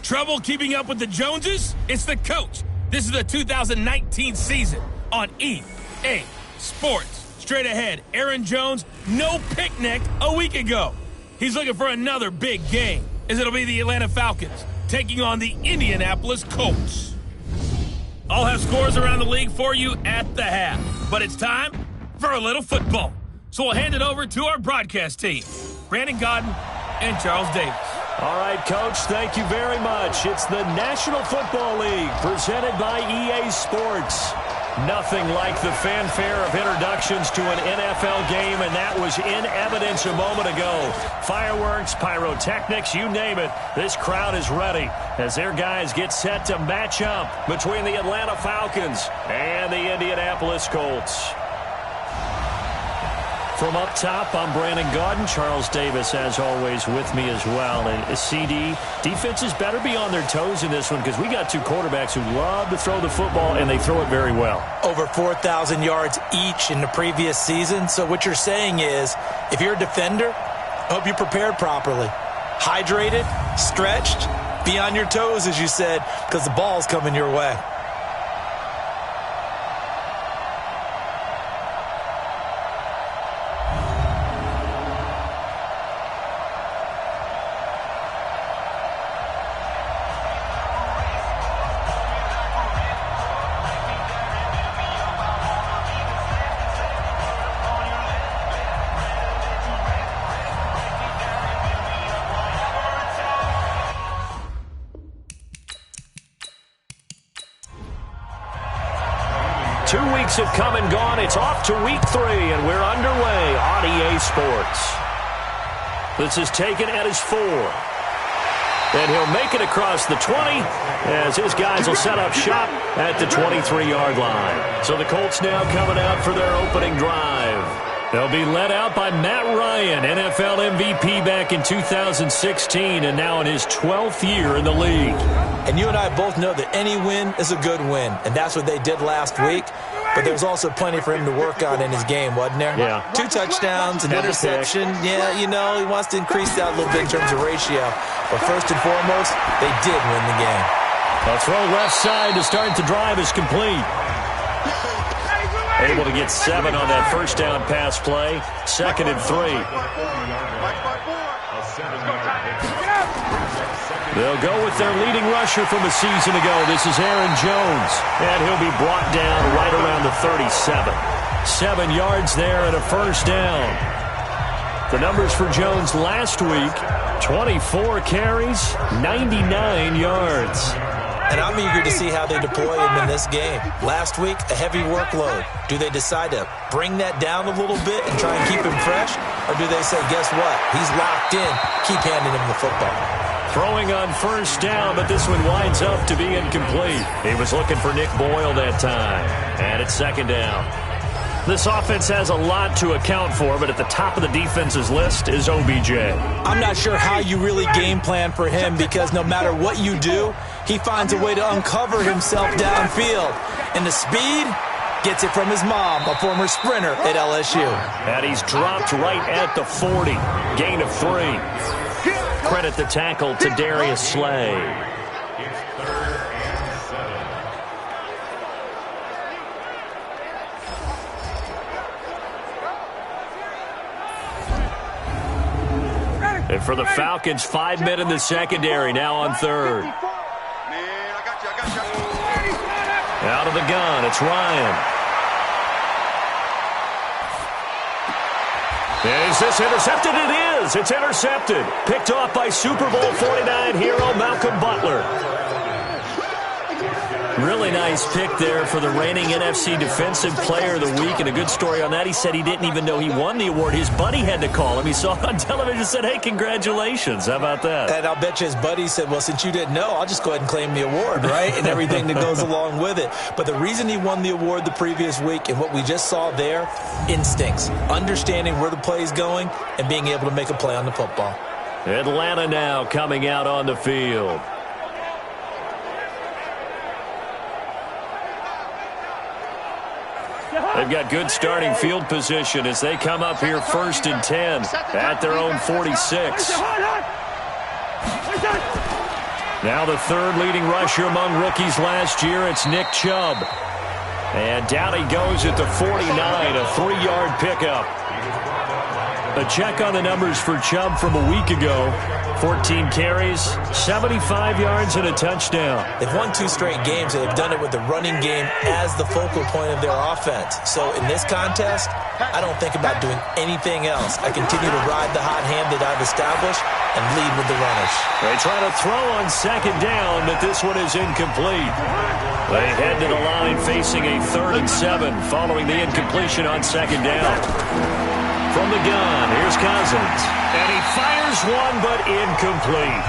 Trouble keeping up with the Joneses? It's the coach. This is the 2019 season on EA Sports. Straight ahead, Aaron Jones, no picnic a week ago. He's looking for another big game, as it'll be the Atlanta Falcons taking on the Indianapolis Colts. I'll have scores around the league for you at the half, but it's time for a little football. So we'll hand it over to our broadcast team, Brandon Godden and Charles Davis. All right, Coach, thank you very much. It's the National Football League presented by EA Sports. Nothing like the fanfare of introductions to an NFL game, and that was in evidence a moment ago. Fireworks, pyrotechnics, you name it. This crowd is ready as their guys get set to match up between the Atlanta Falcons and the Indianapolis Colts. From up top, I'm Brandon Godden. Charles Davis, as always, with me as well. And CD, defenses better be on their toes in this one because we got two quarterbacks who love to throw the football, and they throw it very well. Over 4,000 yards each in the previous season. So what you're saying is, if you're a defender, hope you're prepared properly. Hydrated, stretched, be on your toes, as you said, because the ball's coming your way. Have come and gone. It's off to week 3, and we're underway on EA Sports. This is taken at his 4. And he'll make it across the 20 as his guys will set up shop at the 23-yard line. So the Colts now coming out for their opening drive. They'll be led out by Matt Ryan, NFL MVP back in 2016, and now in his 12th year in the league. And you and I both know that any win is a good win, and that's what they did last week. But there's also plenty for him to work on in his game, wasn't there? Yeah. 2 touchdowns, an interception. Yeah, you know, he wants to increase that a little bit in terms of ratio. But first and foremost, they did win the game. A throw left side to start the drive is complete. Able to get 7 on that first down pass play. 2nd and 3. They'll go with their leading rusher from a season ago. This is Aaron Jones. And he'll be brought down right around the 37. 7 yards there and a first down. The numbers for Jones last week, 24 carries, 99 yards. And I'm eager to see how they deploy him in this game. Last week, a heavy workload. Do they decide to bring that down a little bit and try and keep him fresh? Or do they say, guess what? He's locked in. Keep handing him the football. Throwing on first down, but this one winds up to be incomplete. He was looking for Nick Boyle that time. And it's 2nd down. This offense has a lot to account for, but at the top of the defense's list is OBJ. I'm not sure how you really game plan for him because no matter what you do, he finds a way to uncover himself downfield. And the speed gets it from his mom, a former sprinter at LSU. And he's dropped right at the 40. Gain of 3. Credit the tackle to Darius Slay. And for the Falcons, 5 men in the secondary, now on 3rd. Out of the gun, it's Ryan. Is this intercepted? It is. It's intercepted. Picked off by Super Bowl 49 hero Malcolm Butler. Really nice pick there for the reigning NFC Defensive Player of the Week. And a good story on that, he said he didn't even know he won the award. His buddy had to call him. He saw it on television and said, hey, congratulations. How about that? And I'll bet you his buddy said, well, since you didn't know, I'll just go ahead and claim the award, right? And everything that goes along with it. But the reason he won the award the previous week and what we just saw there, instincts, understanding where the play is going and being able to make a play on the football. Atlanta now coming out on the field. They've got good starting field position as they come up here 1st and 10 at their own 46. Now the third leading rusher among rookies last year, it's Nick Chubb. And down he goes at the 49, a 3-yard pickup. A check on the numbers for Chubb from a week ago. 14 carries, 75 yards, and a touchdown. They've won 2 straight games, and they've done it with the running game as the focal point of their offense. So in this contest, I don't think about doing anything else. I continue to ride the hot hand that I've established and lead with the runners. They try to throw on second down, but this one is incomplete. They head to the line facing a 3rd and 7 following the incompletion on second down. From the gun, here's Cousins. And he fires one, but incomplete.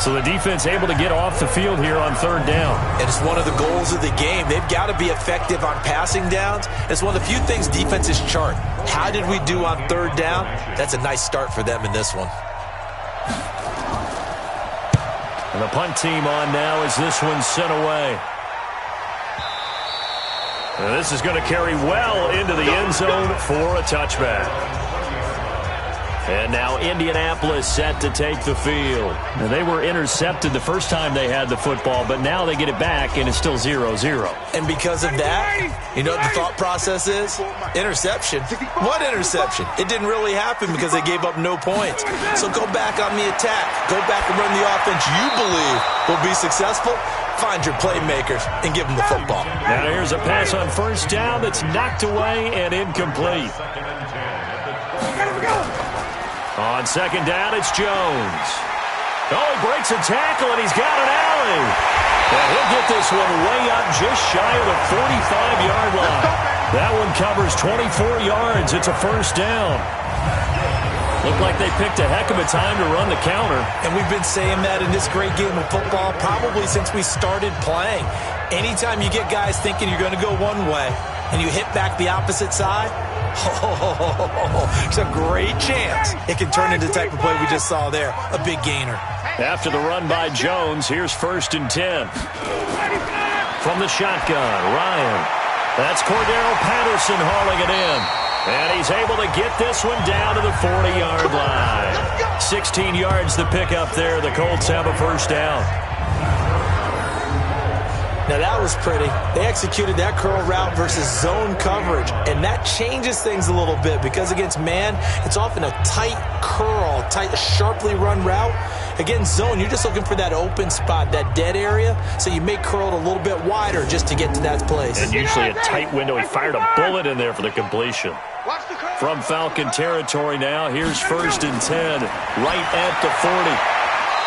So the defense able to get off the field here on 3rd down. And it's one of the goals of the game. They've got to be effective on passing downs. It's one of the few things defenses chart. How did we do on 3rd down? That's a nice start for them in this one. And the punt team on now as this one's sent away. And this is going to carry well into the end zone for a touchback. And now Indianapolis set to take the field. Now they were intercepted the first time they had the football, but now they get it back, and it's still 0-0. And because of that, you know what the thought process is? Interception. What interception? It didn't really happen because they gave up no points. So go back on the attack. Go back and run the offense you believe will be successful. Find your playmakers and give them the football. Now here's a pass on 1st down that's knocked away and incomplete. On 2nd down, it's Jones. Oh, he breaks a tackle, and he's got an alley. And he'll get this one way up just shy of the 45-yard line. That one covers 24 yards. It's a 1st down. Looked like they picked a heck of a time to run the counter. And we've been saying that in this great game of football probably since we started playing. Anytime you get guys thinking you're going to go one way and you hit back the opposite side, it's a great chance it can turn into the type of play we just saw there, a big gainer. After the run by Jones, here's 1st and 10. From the shotgun, Ryan. That's Cordero Patterson hauling it in. And he's able to get this one down to the 40-yard line. 16 yards the pickup there. The Colts have a 1st down. Now that was pretty. They executed that curl route versus zone coverage, and that changes things a little bit because against man, it's often a tight curl, tight, sharply run route. Against zone, you're just looking for that open spot, that dead area, so you may curl it a little bit wider just to get to that place. And usually a tight window. He fired a bullet in there for the completion. From Falcon territory now, here's 1st and 10, right at the 40.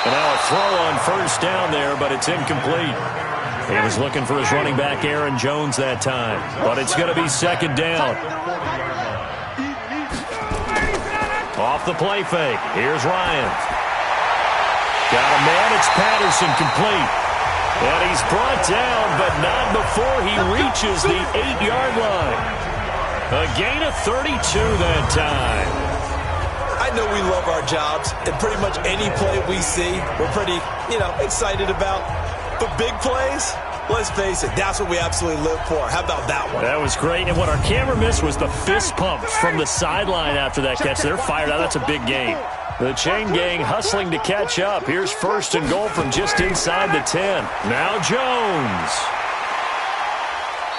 And now a throw on 1st down there, but it's incomplete. He was looking for his running back, Aaron Jones, that time. But it's going to be 2nd down. Off the play fake. Here's Ryan. Got a man. It's Patterson complete. And he's brought down, but not before he reaches the 8-yard line. A gain of 32 that time. I know we love our jobs, and pretty much any play we see, we're pretty, excited about. But big plays, let's face it, that's what we absolutely live for. How about that one? That was great. And what our camera missed was the fist pumps from the sideline after that catch. They're fired out. That's a big gain. The chain gang hustling to catch up. Here's 1st and goal from just inside the 10. Now Jones.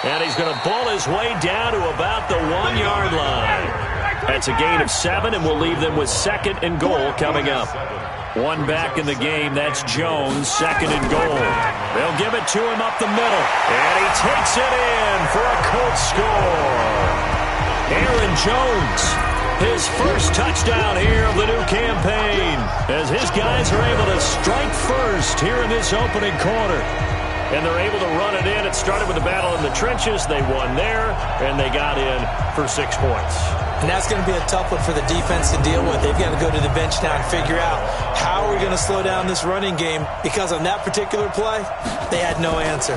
And he's going to bull his way down to about the 1-yard line. That's a gain of 7, and we'll leave them with 2nd and goal coming up. One back in the game, that's Jones, 2nd and goal. They'll give it to him up the middle, and he takes it in for a Colts score. Aaron Jones, his 1st touchdown here of the new campaign, as his guys are able to strike first here in this opening quarter. And they're able to run it in. It started with a battle in the trenches. They won there, and they got in for 6 points. And that's going to be a tough one for the defense to deal with. They've got to go to the bench now and figure out how are we going to slow down this running game, because on that particular play, they had no answer.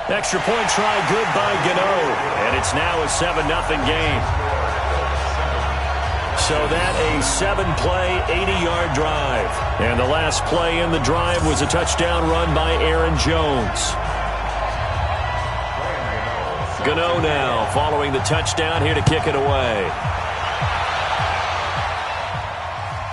Extra point try good by Gano, and it's now a 7-0 game. So that a 7-play, 80-yard drive. And the last play in the drive was a touchdown run by Aaron Jones. Gano now following the touchdown here to kick it away.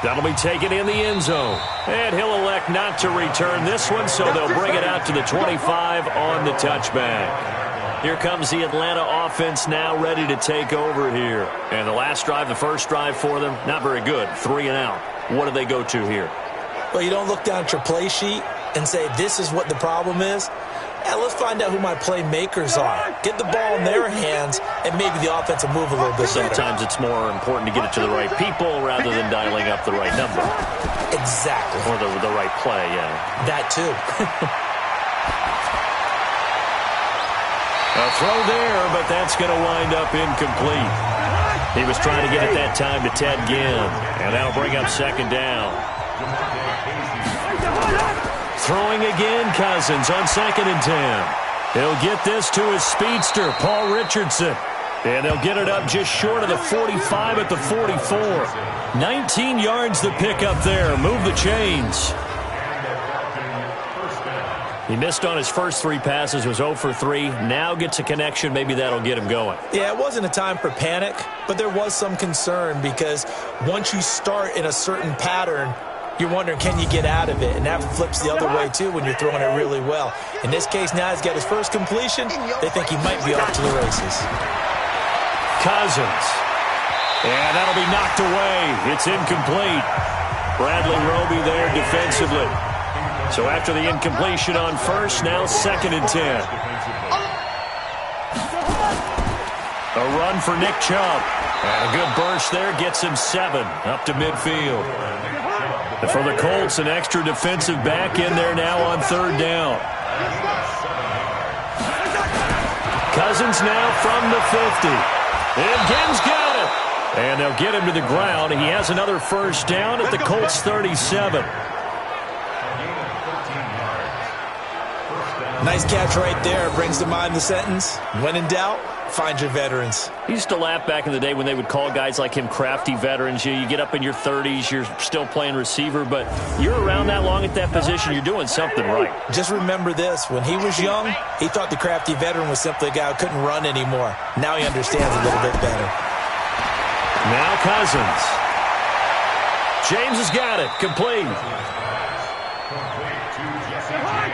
That'll be taken in the end zone. And he'll elect not to return this one, so they'll bring it out to the 25 on the touchback. Here comes the Atlanta offense now ready to take over here. And the last drive, the first drive for them, not very good. 3 and out. What do they go to here? Well, you don't look down at your play sheet and say, this is what the problem is. Let's find out who my playmakers are. Get the ball in their hands, and maybe the offense will move a little bit better. Sometimes it's more important to get it to the right people rather than dialing up the right number. Exactly. Or the right play, yeah. That too. A throw there, but that's going to wind up incomplete. He was trying to get it that time to Ted Ginn, and that'll bring up second down. Throwing again, Cousins on 2nd and 10. He'll get this to his speedster, Paul Richardson. And they'll get it up just short of the 45 at the 44. 19 yards to pick up there. Move the chains. He missed on his first 3 passes, was 0 for 3. Now gets a connection. Maybe that'll get him going. Yeah, it wasn't a time for panic, but there was some concern because once you start in a certain pattern, you're wondering, can you get out of it? And that flips the other way, too, when you're throwing it really well. In this case, now he's got his first completion. They think he might be off to the races. Cousins. And that'll be knocked away. It's incomplete. Bradley Roby there defensively. So after the incompletion on first, now 2nd and 10. A run for Nick Chubb. And a good burst there gets him 7 up to midfield. And for the Colts, an extra defensive back in there now on 3rd down. Cousins now from the 50. And Ginn's got it. And they'll get him to the ground. He has another first down at the Colts 37. Nice catch right there. Brings to mind the sentence, when in doubt, find your veterans. He used to laugh back in the day when they would call guys like him crafty veterans. You get up in your 30s, you're still playing receiver, but you're around that long at that position, you're doing something right. Just remember this. When he was young, he thought the crafty veteran was simply a guy who couldn't run anymore. Now he understands a little bit better. Now Cousins. James has got it. Complete.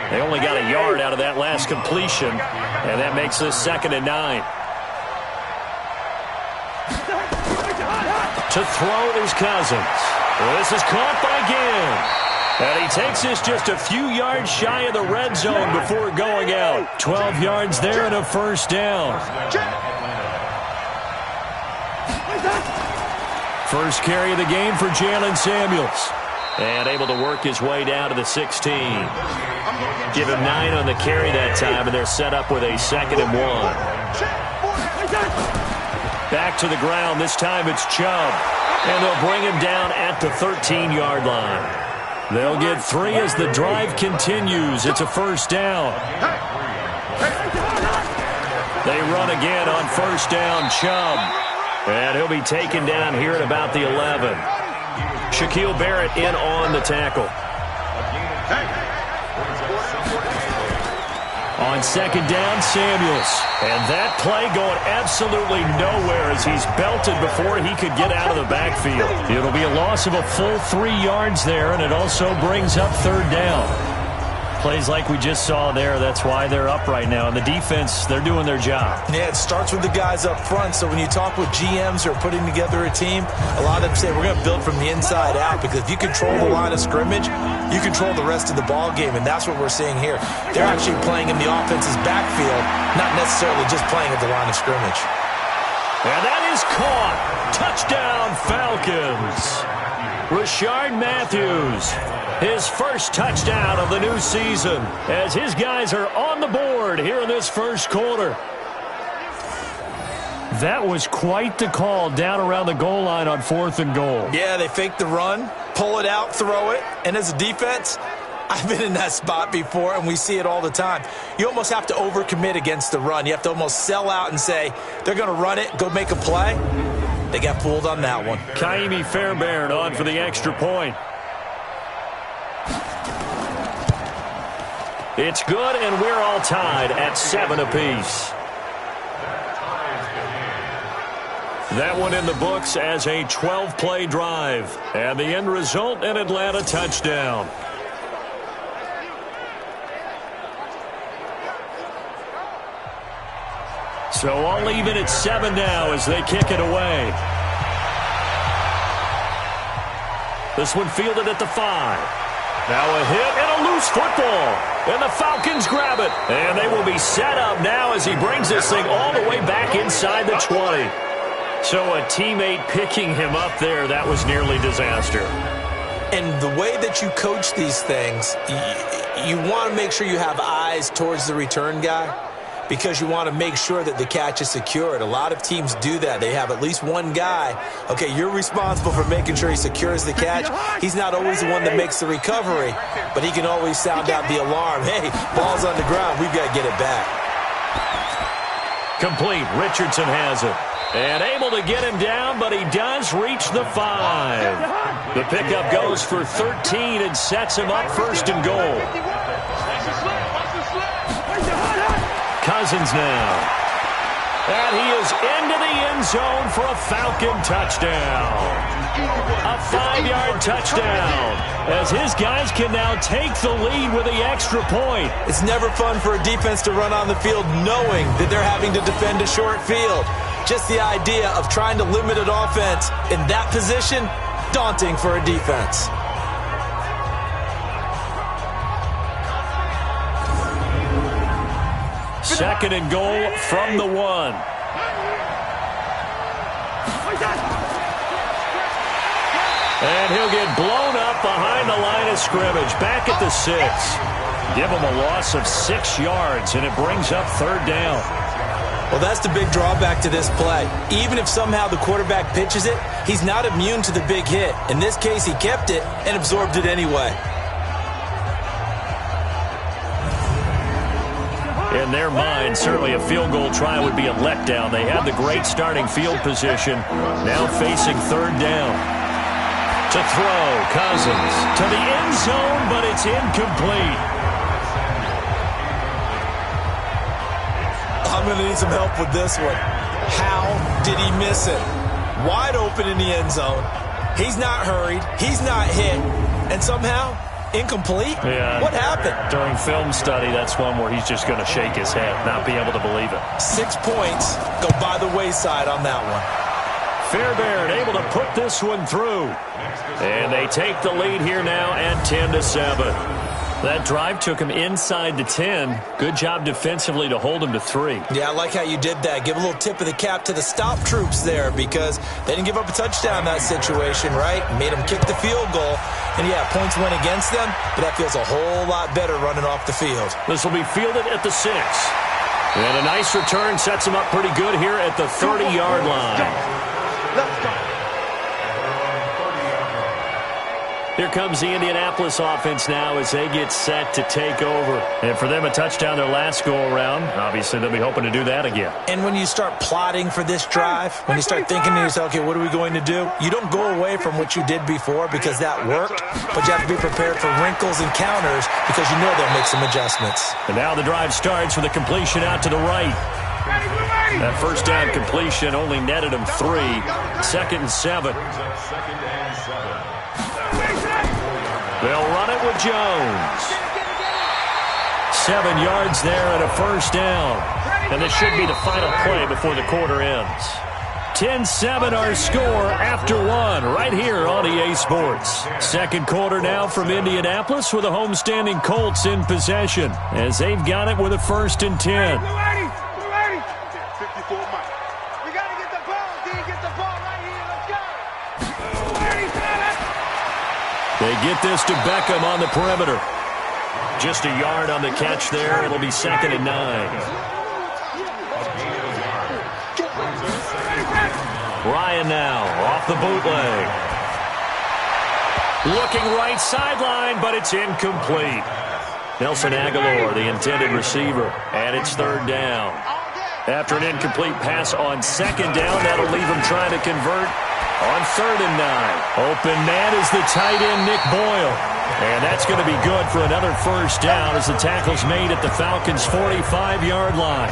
They only got a yard out of that last completion, and that makes this 2nd and 9. To throw is Cousins. This is caught by Ginn. And he takes this just a few yards shy of the red zone before going out. 12 yards there and a first down. First carry of the game for Jalen Samuels. And able to work his way down to the 16. Give him 9 on the carry that time, and they're set up with a 2nd and 1. Back to the ground. This time it's Chubb. And they'll bring him down at the 13-yard line. They'll get 3 as the drive continues. It's a first down. They run again on first down, Chubb. And he'll be taken down here at about the 11. Shaquille Barrett in on the tackle. On 2nd down, Samuels. And that play going absolutely nowhere as he's belted before he could get out of the backfield. It'll be a loss of a full 3 yards there, and it also brings up 3rd down. Plays like we just saw there, that's why they're up right now. And the defense, they're doing their job. Yeah, it starts with the guys up front. So when you talk with GMs who are putting together a team, a lot of them say we're going to build from the inside out, because if you control the line of scrimmage, you control the rest of the ball game, and that's what we're seeing here. They're actually playing in the offense's backfield, not necessarily just playing at the line of scrimmage. And that is caught. Touchdown, Falcons. Rashard Matthews, his first touchdown of the new season, as his guys are on the board here in this first quarter. That was quite the call down around the goal line on 4th and goal. Yeah, they fake the run, pull it out, throw it, and as a defense, I've been in that spot before, and we see it all the time. You almost have to overcommit against the run. You have to almost sell out and say, they're going to run it, go make a play. They got fooled on that one. Kaimi Fairbairn on for the extra point. It's good, and we're all tied at 7 apiece. That one in the books as a 12-play drive. And the end result, an Atlanta touchdown. So all even at 7 now as they kick it away. This one fielded at the 5. Now a hit and a loose football. And the Falcons grab it. And they will be set up now as he brings this thing all the way back inside the 20. So a teammate picking him up there, that was nearly disaster. And the way that you coach these things, you want to make sure you have eyes towards the return guy, because you want to make sure that the catch is secured. A lot of teams do that. They have at least one guy. Okay, you're responsible for making sure he secures the catch. He's not always the one that makes the recovery, but he can always sound out the alarm. Hey, ball's on the ground. We've got to get it back. Complete. Richardson has it. And able to get him down, but he does reach the 5. The pickup goes for 13 and sets him up first and goal. Cousins now. And he is into the end zone for a Falcon touchdown. A 5-yard touchdown as his guys can now take the lead with the extra point. It's never fun for a defense to run on the field knowing that they're having to defend a short field. Just the idea of trying to limit an offense in that position, daunting for a defense. Second and goal from the 1. And he'll get blown up behind the line of scrimmage. Back at the 6. Give him a loss of 6 yards, and it brings up third down. Well, that's the big drawback to this play. Even if somehow the quarterback pitches it, he's not immune to the big hit. In this case, he kept it and absorbed it anyway. In their mind, certainly a field goal try would be a letdown. They had the great starting field position. Now facing third down. To throw, Cousins. To the end zone, but it's incomplete. I'm going to need some help with this one. How did he miss it? Wide open in the end zone. He's not hurried. He's not hit. And somehow, incomplete? Yeah. What happened? During film study, that's one where he's just going to shake his head, not be able to believe it. 6 points go by the wayside on that one. Fairbairn able to put this one through. And they take the lead here now at 10-7. That drive took him inside the 10. Good job defensively to hold him to 3. Yeah, I like how you did that. Give a little tip of the cap to the stop troops there, because they didn't give up a touchdown in that situation, right? Made them kick the field goal. And, yeah, points went against them, but that feels a whole lot better running off the field. This will be fielded at the 6. And a nice return sets him up pretty good here at the 30-yard line. Let's go. Here comes the Indianapolis offense now as they get set to take over. And for them, a touchdown their last go-around. Obviously, they'll be hoping to do that again. And when you start plotting for this drive, when you start thinking to yourself, okay, what are we going to do? You don't go away from what you did before because that worked, but you have to be prepared for wrinkles and counters because you know they'll make some adjustments. And now the drive starts with a completion out to the right. That first down completion only netted him 3. 2nd and 7. They'll run it with Jones. 7 yards there and a first down. And this should be the final play before the quarter ends. 10-7 our score after 1 right here on EA Sports. Second quarter now from Indianapolis with the homestanding Colts in possession as they've got it with a 1st and 10. They get this to Beckham on the perimeter. Just a yard on the catch there. It'll be 2nd and 9. Ryan now off the bootleg. Looking right sideline, but it's incomplete. Nelson Aguilar, the intended receiver, and it's 3rd down. After an incomplete pass on 2nd down, that'll leave him trying to convert on 3rd and 9. Open man is the tight end, Nick Boyle. And that's going to be good for another first down as the tackle's made at the Falcons' 45-yard line.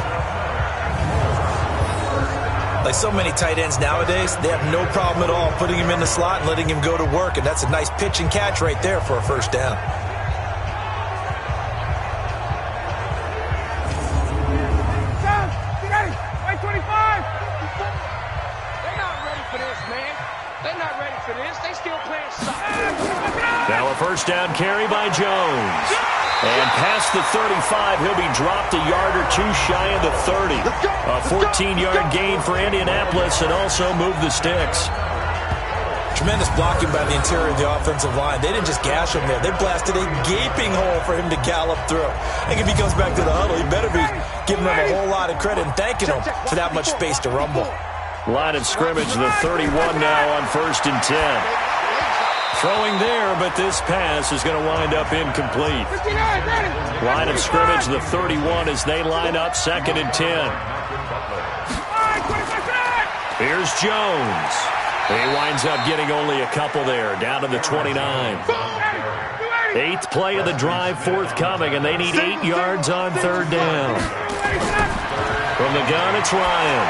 Like so many tight ends nowadays, they have no problem at all putting him in the slot and letting him go to work, and that's a nice pitch and catch right there for a first down. Now a first down carry by Jones. And past the 35, he'll be dropped a yard or two shy of the 30. A 14-yard gain for Indianapolis and also move the sticks. Tremendous blocking by the interior of the offensive line. They didn't just gash him there. They blasted a gaping hole for him to gallop through. I think if he comes back to the huddle, he better be giving them a whole lot of credit and thanking them for that much space to rumble. Line of scrimmage, the 31 now on 1st and 10. Throwing there, but this pass is going to wind up incomplete. Line of scrimmage, the 31 as they line up 2nd and 10. Here's Jones. He winds up getting only a couple there, down to the 29. 8th play of the drive forthcoming, and they need 8 yards on 3rd down. From the gun, it's Ryan.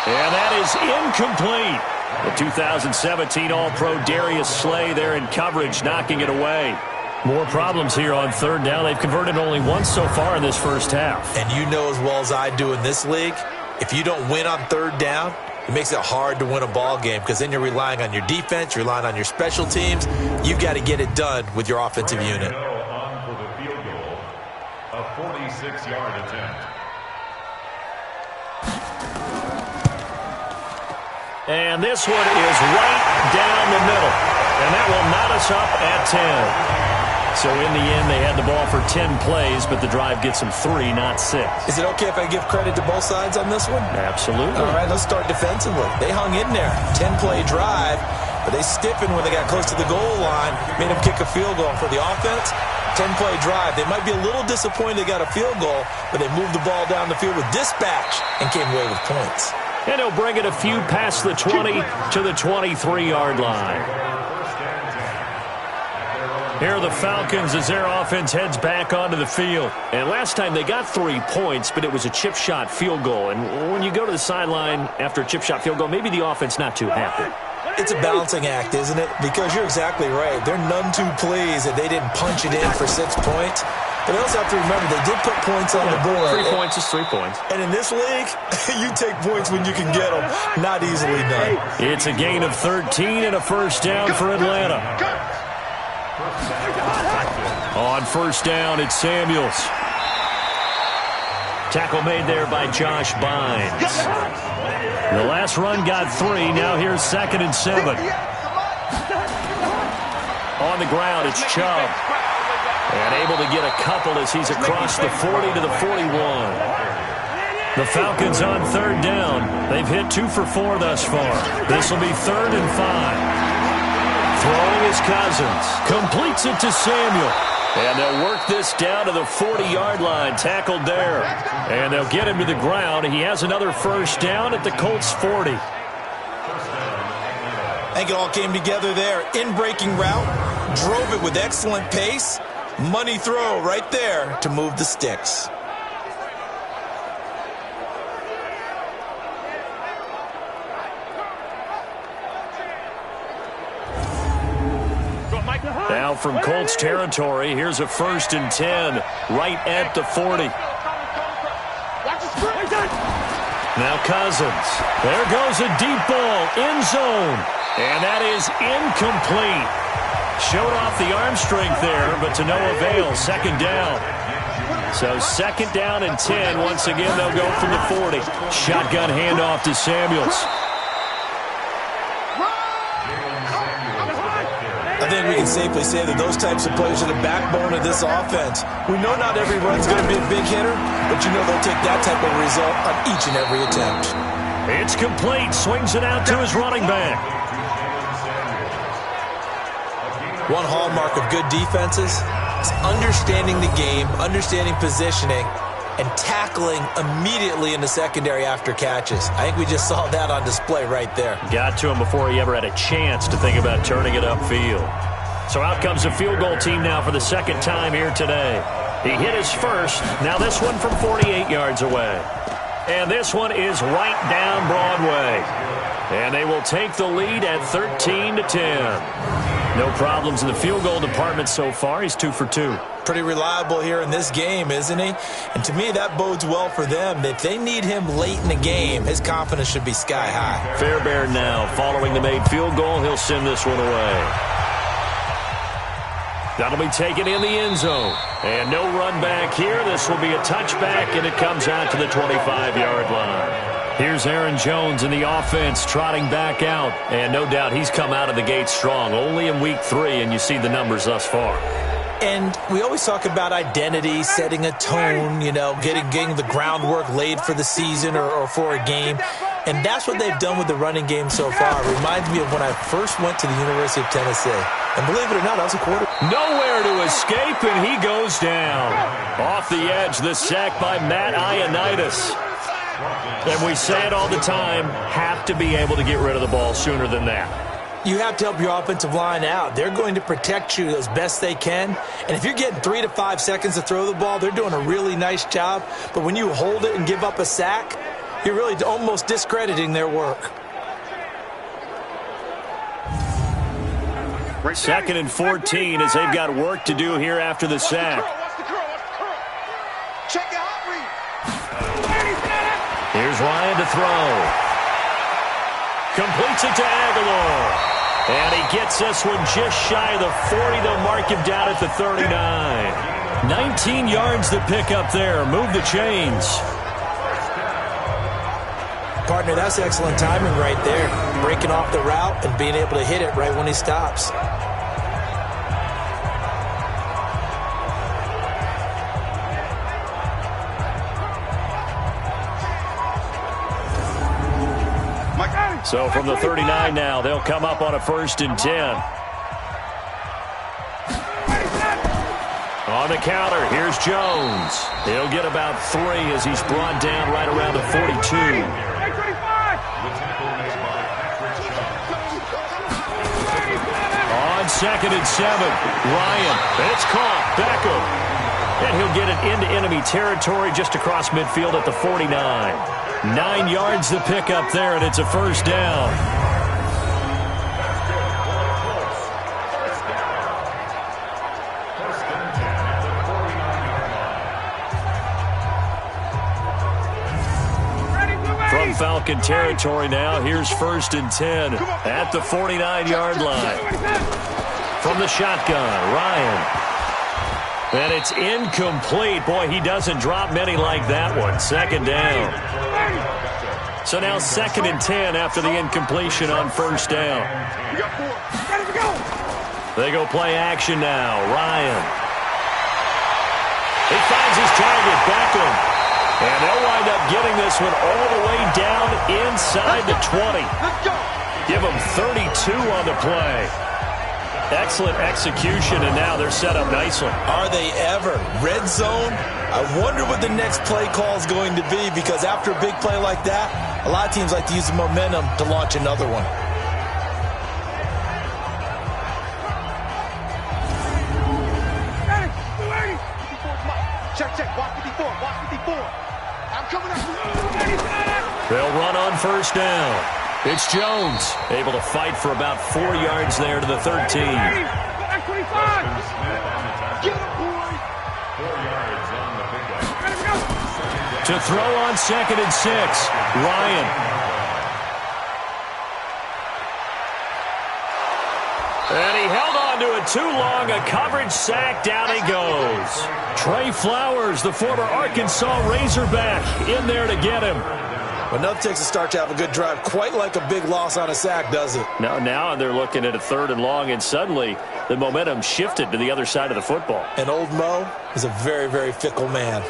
And that is incomplete. The 2017 All-Pro Darius Slay there in coverage, knocking it away. More problems here on 3rd down. They've converted only once so far in this first half. And you know as well as I do in this league, if you don't win on 3rd down, it makes it hard to win a ball game because then you're relying on your defense, you're relying on your special teams. You've got to get it done with your offensive unit. On for the field goal, a 46-yard attempt. And this one is right down the middle. And that will knot us up at 10. So in the end, they had the ball for 10 plays, but the drive gets them 3, not 6. Is it okay if I give credit to both sides on this one? Absolutely. All right, let's start defensively. They hung in there. 10-play drive, but they stiffened when they got close to the goal line, made them kick a field goal. For the offense, 10-play drive. They might be a little disappointed they got a field goal, but they moved the ball down the field with dispatch and came away with points. And he'll bring it a few past the 20 to the 23-yard line. Here are the Falcons as their offense heads back onto the field. And last time they got 3 points, but it was a chip shot field goal. And when you go to the sideline after a chip shot field goal, maybe the offense not too happy. It's a balancing act, isn't it? Because you're exactly right. They're none too pleased that they didn't punch it in for 6 points. But they also have to remember they did put points on the board. 3 points is 3 points. And in this league, you take points when you can get them. Not easily done. It's a gain of 13 and a first down for Atlanta. On first down, it's Samuels. Tackle made there by Josh Bynes. The last run got 3. Now here's 2nd and 7. On the ground, it's Chubb. And able to get a couple as he's across the 40 to the 41. The Falcons on 3rd down. They've hit 2 for 4 thus far. This will be 3rd and 5. Throwing is Cousins. Completes it to Samuel. And they'll work this down to the 40-yard line. Tackled there. And they'll get him to the ground. He has another first down at the Colts 40. I think it all came together there. In-breaking route. Drove it with excellent pace. Money throw right there to move the sticks. Now from Colts territory, here's a 1st and 10 right at the 40. Now Cousins. There goes a deep ball, end zone. And that is incomplete. Showed off the arm strength there, but to no avail. 2nd down. So 2nd down and 10. Once again, they'll go from the 40. Shotgun handoff to Samuels. I think we can safely say that those types of plays are the backbone of this offense. We know not every run's going to be a big hitter, but you know they'll take that type of result on each and every attempt. It's complete. Swings it out to his running back. One hallmark of good defenses is understanding the game, understanding positioning, and tackling immediately in the secondary after catches. I think we just saw that on display right there. Got to him before he ever had a chance to think about turning it upfield. So out comes a field goal team now for the 2nd time here today. He hit his first. Now this one from 48 yards away. And this one is right down Broadway. And they will take the lead at 13-10. No problems in the field goal department so far. He's 2 for 2. Pretty reliable here in this game, isn't he? And to me, that bodes well for them. If they need him late in the game, his confidence should be sky high. Fairbairn now following the made field goal. He'll send this one away. That'll be taken in the end zone. And no run back here. This will be a touchback, and it comes out to the 25-yard line. Here's Aaron Jones in the offense trotting back out. And no doubt he's come out of the gate strong. Only in week 3, and you see the numbers thus far. And we always talk about identity, setting a tone, you know, getting the groundwork laid for the season or for a game. And that's what they've done with the running game so far. It reminds me of when I first went to the University of Tennessee. And believe it or not, I was a quarterback. Nowhere to escape, and he goes down. Off the edge, the sack by Matt Ioannidis. And we say it all the time, have to be able to get rid of the ball sooner than that. You have to help your offensive line out. They're going to protect you as best they can. And if you're getting 3 to 5 seconds to throw the ball, they're doing a really nice job. But when you hold it and give up a sack, you're really almost discrediting their work. 2nd and 14 as they've got work to do here after the sack. Here's Ryan to throw. Completes it to Aguilar. And he gets this one just shy of the 40. They'll mark him down at the 39. 19 yards to pick up there. Move the chains. Partner, that's excellent timing right there. Breaking off the route and being able to hit it right when he stops. So from the 39 now, they'll come up on a 1st and 10. On the counter, here's Jones. He'll get about 3 as he's brought down right around the 42. On 2nd and 7, Ryan. It's caught. Beckham. And he'll get it into enemy territory just across midfield at the 49. 9 yards to pick up there, and it's a 1st down. From Falcon territory now, here's 1st and 10 at the 49-yard line. From the shotgun, Ryan. And it's incomplete. Boy, he doesn't drop many like that one. 2nd down. So now 2nd and 10 after the incompletion on 1st down. They go play action now. Ryan. He finds his target, Beckham. And they'll wind up getting this one all the way down inside the 20. Give them 32 on the play. Excellent execution, and now they're set up nicely. Are they ever? Red zone? I wonder what the next play call is going to be, because after a big play like that, a lot of teams like to use the momentum to launch another one. Check, watch 54, watch 54. I'm coming up. They'll run on 1st down. It's Jones, able to fight for about 4 yards there to the 13. Get him, boy. 4 yards on the pickup. To throw on 2nd and 6, Ryan. And he held on to it too long. A coverage sack. Down he goes. Trey Flowers, the former Arkansas Razorback, in there to get him. Well, nothing takes a start to have a good drive, quite like a big loss on a sack, does it? No, now they're looking at a 3rd and long, and suddenly the momentum shifted to the other side of the football. And old Mo is a very, very fickle man.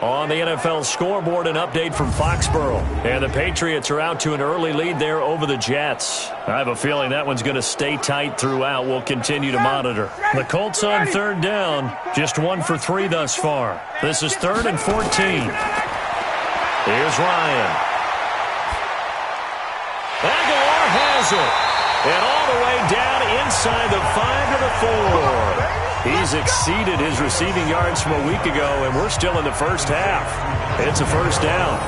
On the NFL scoreboard, an update from Foxborough. And the Patriots are out to an early lead there over the Jets. I have a feeling that one's going to stay tight throughout. We'll continue to monitor. The Colts on 3rd down, just 1 for 3 thus far. This is 3rd and 14. Here's Ryan. Aguilar has it. And all the way down inside the 5 to the 4. He's exceeded his receiving yards from a week ago, and we're still in the first half. It's a first down.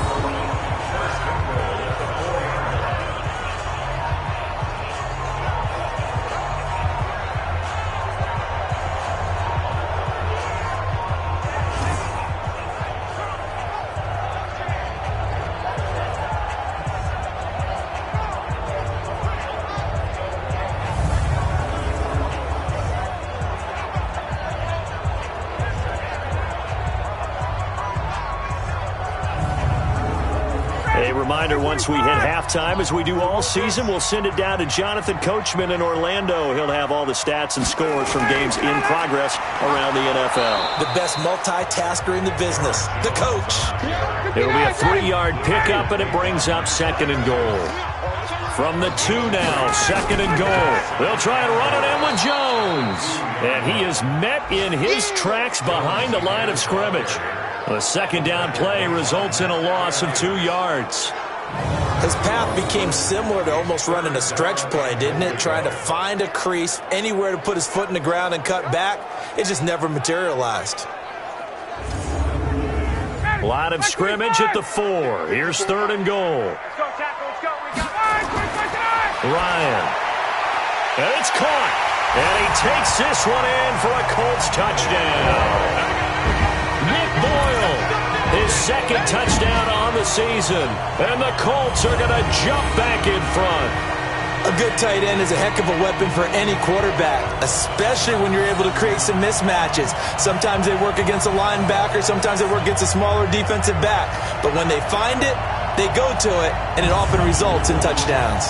Once we hit halftime, as we do all season, we'll send it down to Jonathan Coachman in Orlando. He'll have all the stats and scores from games in progress around the NFL. The best multitasker in the business, the coach. It'll be a 3-yard pickup, and it brings up 2nd and goal. From the 2 now, 2nd and goal. They'll try and run it in with Jones. And he is met in his tracks behind the line of scrimmage. The 2nd down play results in a loss of 2 yards. His path became similar to almost running a stretch play, didn't it? Trying to find a crease, anywhere to put his foot in the ground and cut back. It just never materialized. Line of scrimmage at the 4. Here's 3rd and goal. Ryan. And it's caught. And he takes this one in for a Colts touchdown. Nick Boyle. His 2nd touchdown on the season. And the Colts are going to jump back in front. A good tight end is a heck of a weapon for any quarterback, especially when you're able to create some mismatches. Sometimes they work against a linebacker. Sometimes they work against a smaller defensive back. But when they find it, they go to it, and it often results in touchdowns.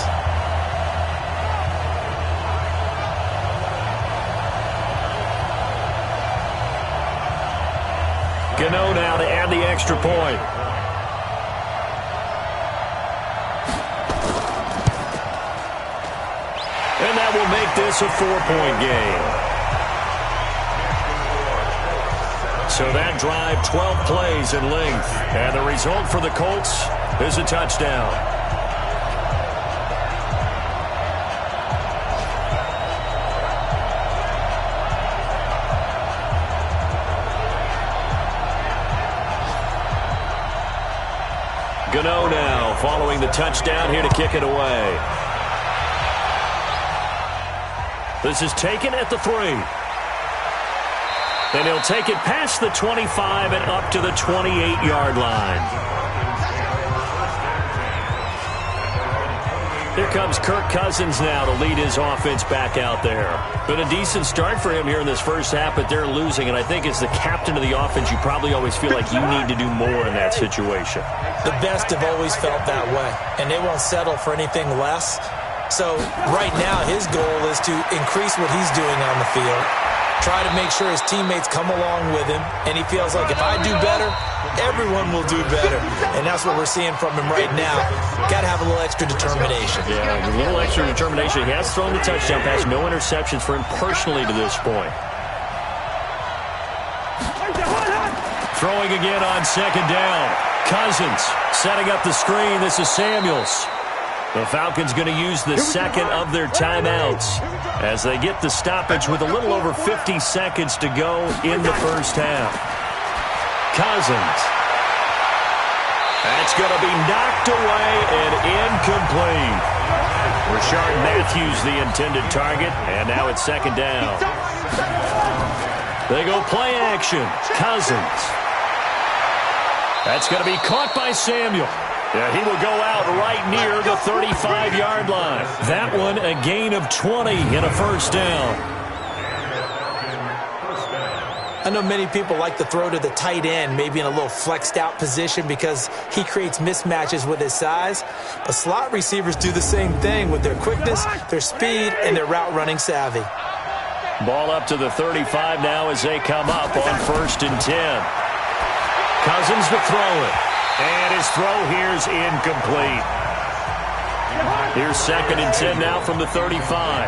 Gano now to add the extra point. And that will make this a 4-point game. So that drive, 12 plays in length. And the result for the Colts is a touchdown. Gano now following the touchdown here to kick it away. This is taken at the 3. And he'll take it past the 25 and up to the 28-yard line. Here comes Kirk Cousins now to lead his offense back out there. Been a decent start for him here in this first half, but they're losing. And I think as the captain of the offense, you probably always feel like you need to do more in that situation. The best have always felt that way, and they won't settle for anything less. So right now his goal is to increase what he's doing on the field, try to make sure his teammates come along with him, and he feels like if I do better, everyone will do better. And that's what we're seeing from him right now. Got to have a little extra determination. Yeah, a little extra determination. He has thrown the touchdown pass. No interceptions for him personally to this point. Throwing again on 2nd down. Cousins setting up the screen. This is Samuels. The Falcons going to use the 2nd of their timeouts as they get the stoppage with a little over 50 seconds to go in the first half. Cousins. That's going to be knocked away and incomplete. Rashard Matthews the intended target, and now it's 2nd down. They go play action. Cousins. That's going to be caught by Samuel. Yeah, he will go out right near the 35-yard line. That one a gain of 20 in a first down. I know many people like to throw to the tight end, maybe in a little flexed out position because he creates mismatches with his size. But slot receivers do the same thing with their quickness, their speed, and their route running savvy. Ball up to the 35 now as they come up on 1st and 10. Cousins to throw it. And his throw here's incomplete. Here's 2nd and 10 now from the 35.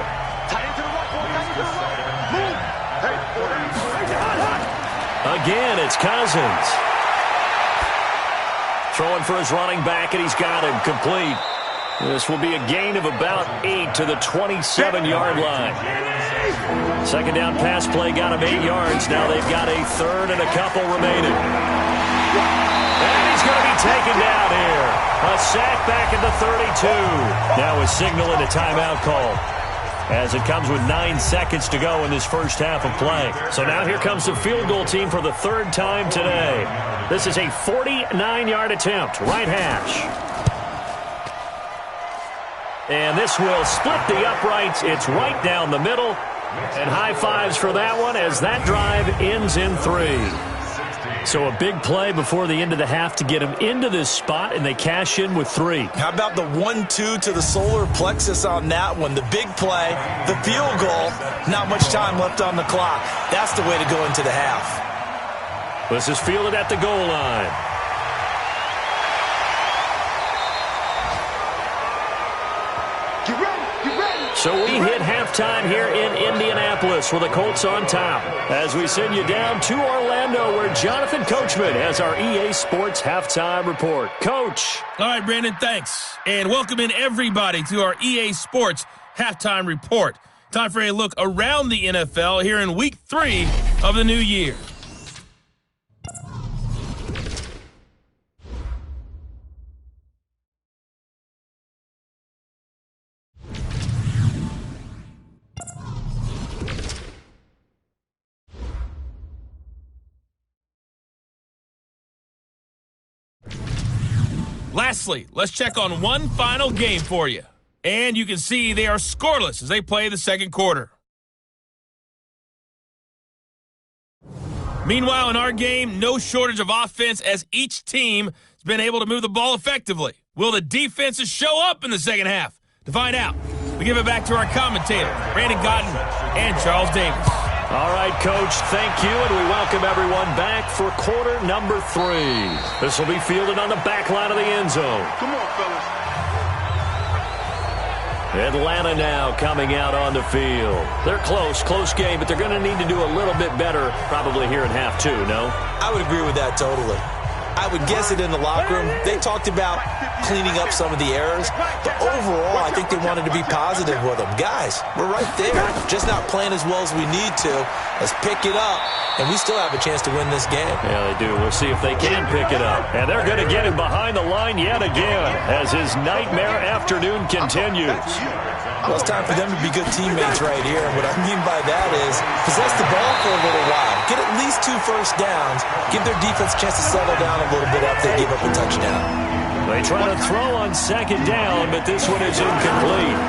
Again, it's Cousins. Throwing for his running back, and he's got him complete. This will be a gain of about 8 to the 27-yard line. Second down pass play got them 8 yards. Now they've got a third and a couple remaining. And he's going to be taken down here. A sack back at the 32. Now a signal and a timeout call, as it comes with 9 seconds to go in this first half of play. So now here comes the field goal team for the third time today. This is a 49-yard attempt, right hash. And this will split the uprights. It's right down the middle. And high fives for that one as that drive ends in 3. So a big play before the end of the half to get them into this spot, and they cash in with 3. How about the 1-2 to the solar plexus on that one? The big play, the field goal, not much time left on the clock. That's the way to go into the half. This is fielded at the goal line. So we hit halftime here in Indianapolis with the Colts on top, as we send you down to Orlando, where Jonathan Coachman has our EA Sports halftime report. Coach. All right, Brandon, thanks. And welcome in everybody to our EA Sports halftime report. Time for a look around the NFL here in week 3 of the new year. Lastly, let's check on one final game for you. And you can see they are scoreless as they play the second quarter. Meanwhile, in our game, no shortage of offense as each team has been able to move the ball effectively. Will the defenses show up in the second half? To find out, we give it back to our commentator, Brandon Godden and Charles Davis. All right, Coach, thank you, and we welcome everyone back for quarter number 3. This will be fielded on the back line of the end zone. Come on, fellas. Atlanta now coming out on the field. They're close game, but they're going to need to do a little bit better probably here in half 2, no? I would agree with that totally. I would guess it in the locker room. They talked about cleaning up some of the errors, but overall, I think they wanted to be positive with them. Guys, we're right there, just not playing as well as we need to. Let's pick it up, and we still have a chance to win this game. Yeah, they do. We'll see if they can pick it up. And they're going to get him behind the line yet again as his nightmare afternoon continues. Well, it's time for them to be good teammates right here. And what I mean by that is possess the ball for a little while. Get at least 2 first downs. Give their defense a chance to settle down a little bit after they give up a touchdown. They try to throw on second down, but this one is incomplete.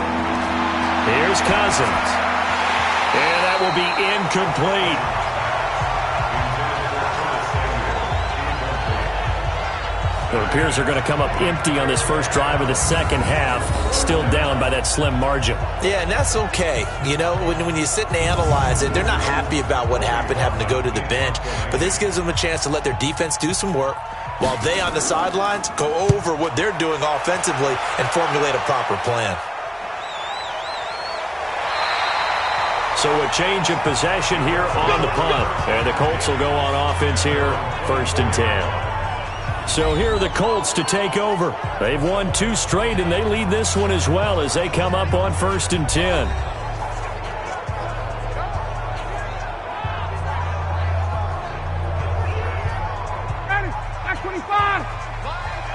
Here's Cousins. And that will be incomplete. It appears they're going to come up empty on this first drive of the second half, still down by that slim margin. Yeah, and that's okay. You know, when you sit and analyze it, they're not happy about what happened, having to go to the bench. But this gives them a chance to let their defense do some work while they on the sidelines go over what they're doing offensively and formulate a proper plan. So a change of possession here on the punt. And the Colts will go on offense here, 1st and 10. So here are the Colts to take over. They've won 2 straight, and they lead this one as well as they come up on 1st and 10. Ready, back 25.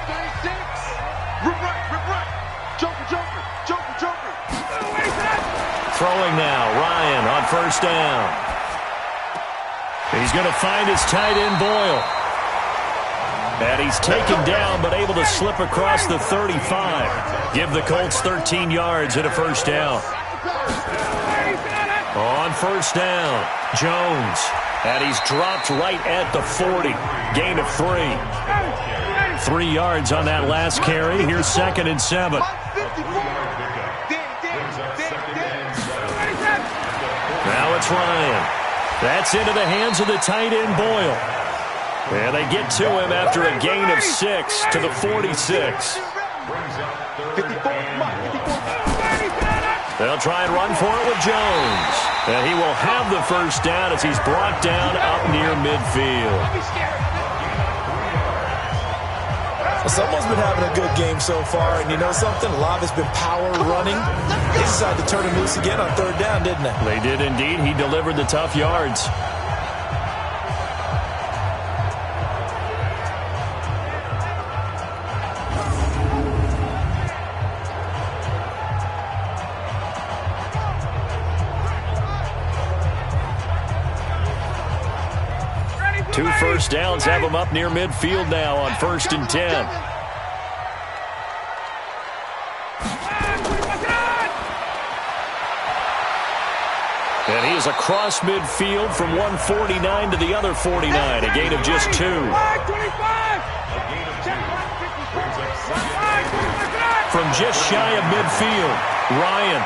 36. Rip right. Joker. Throwing now, Ryan on 1st down. He's going to find his tight end, Boyle. And he's taken down, but able to slip across the 35. Give the Colts 13 yards and a 1st down. On 1st down, Jones. And he's dropped right at the 40. Gain of 3. 3 yards on that last carry. Here's 2nd and 7. Now it's Ryan. That's into the hands of the tight end, Boyle. And they get to him after a gain of 6 to the 46. They'll try and run for it with Jones. And he will have the 1st down as he's brought down up near midfield. Someone's been having a good game so far, and you know something? A lot of it's been power running. They decided to turn him loose again on third down, didn't they? They did indeed. He delivered the tough yards. Two first downs have him up near midfield now on 1st and 10. And he is across midfield from 149 to the other 49, a gain of just 2. From just shy of midfield, Ryan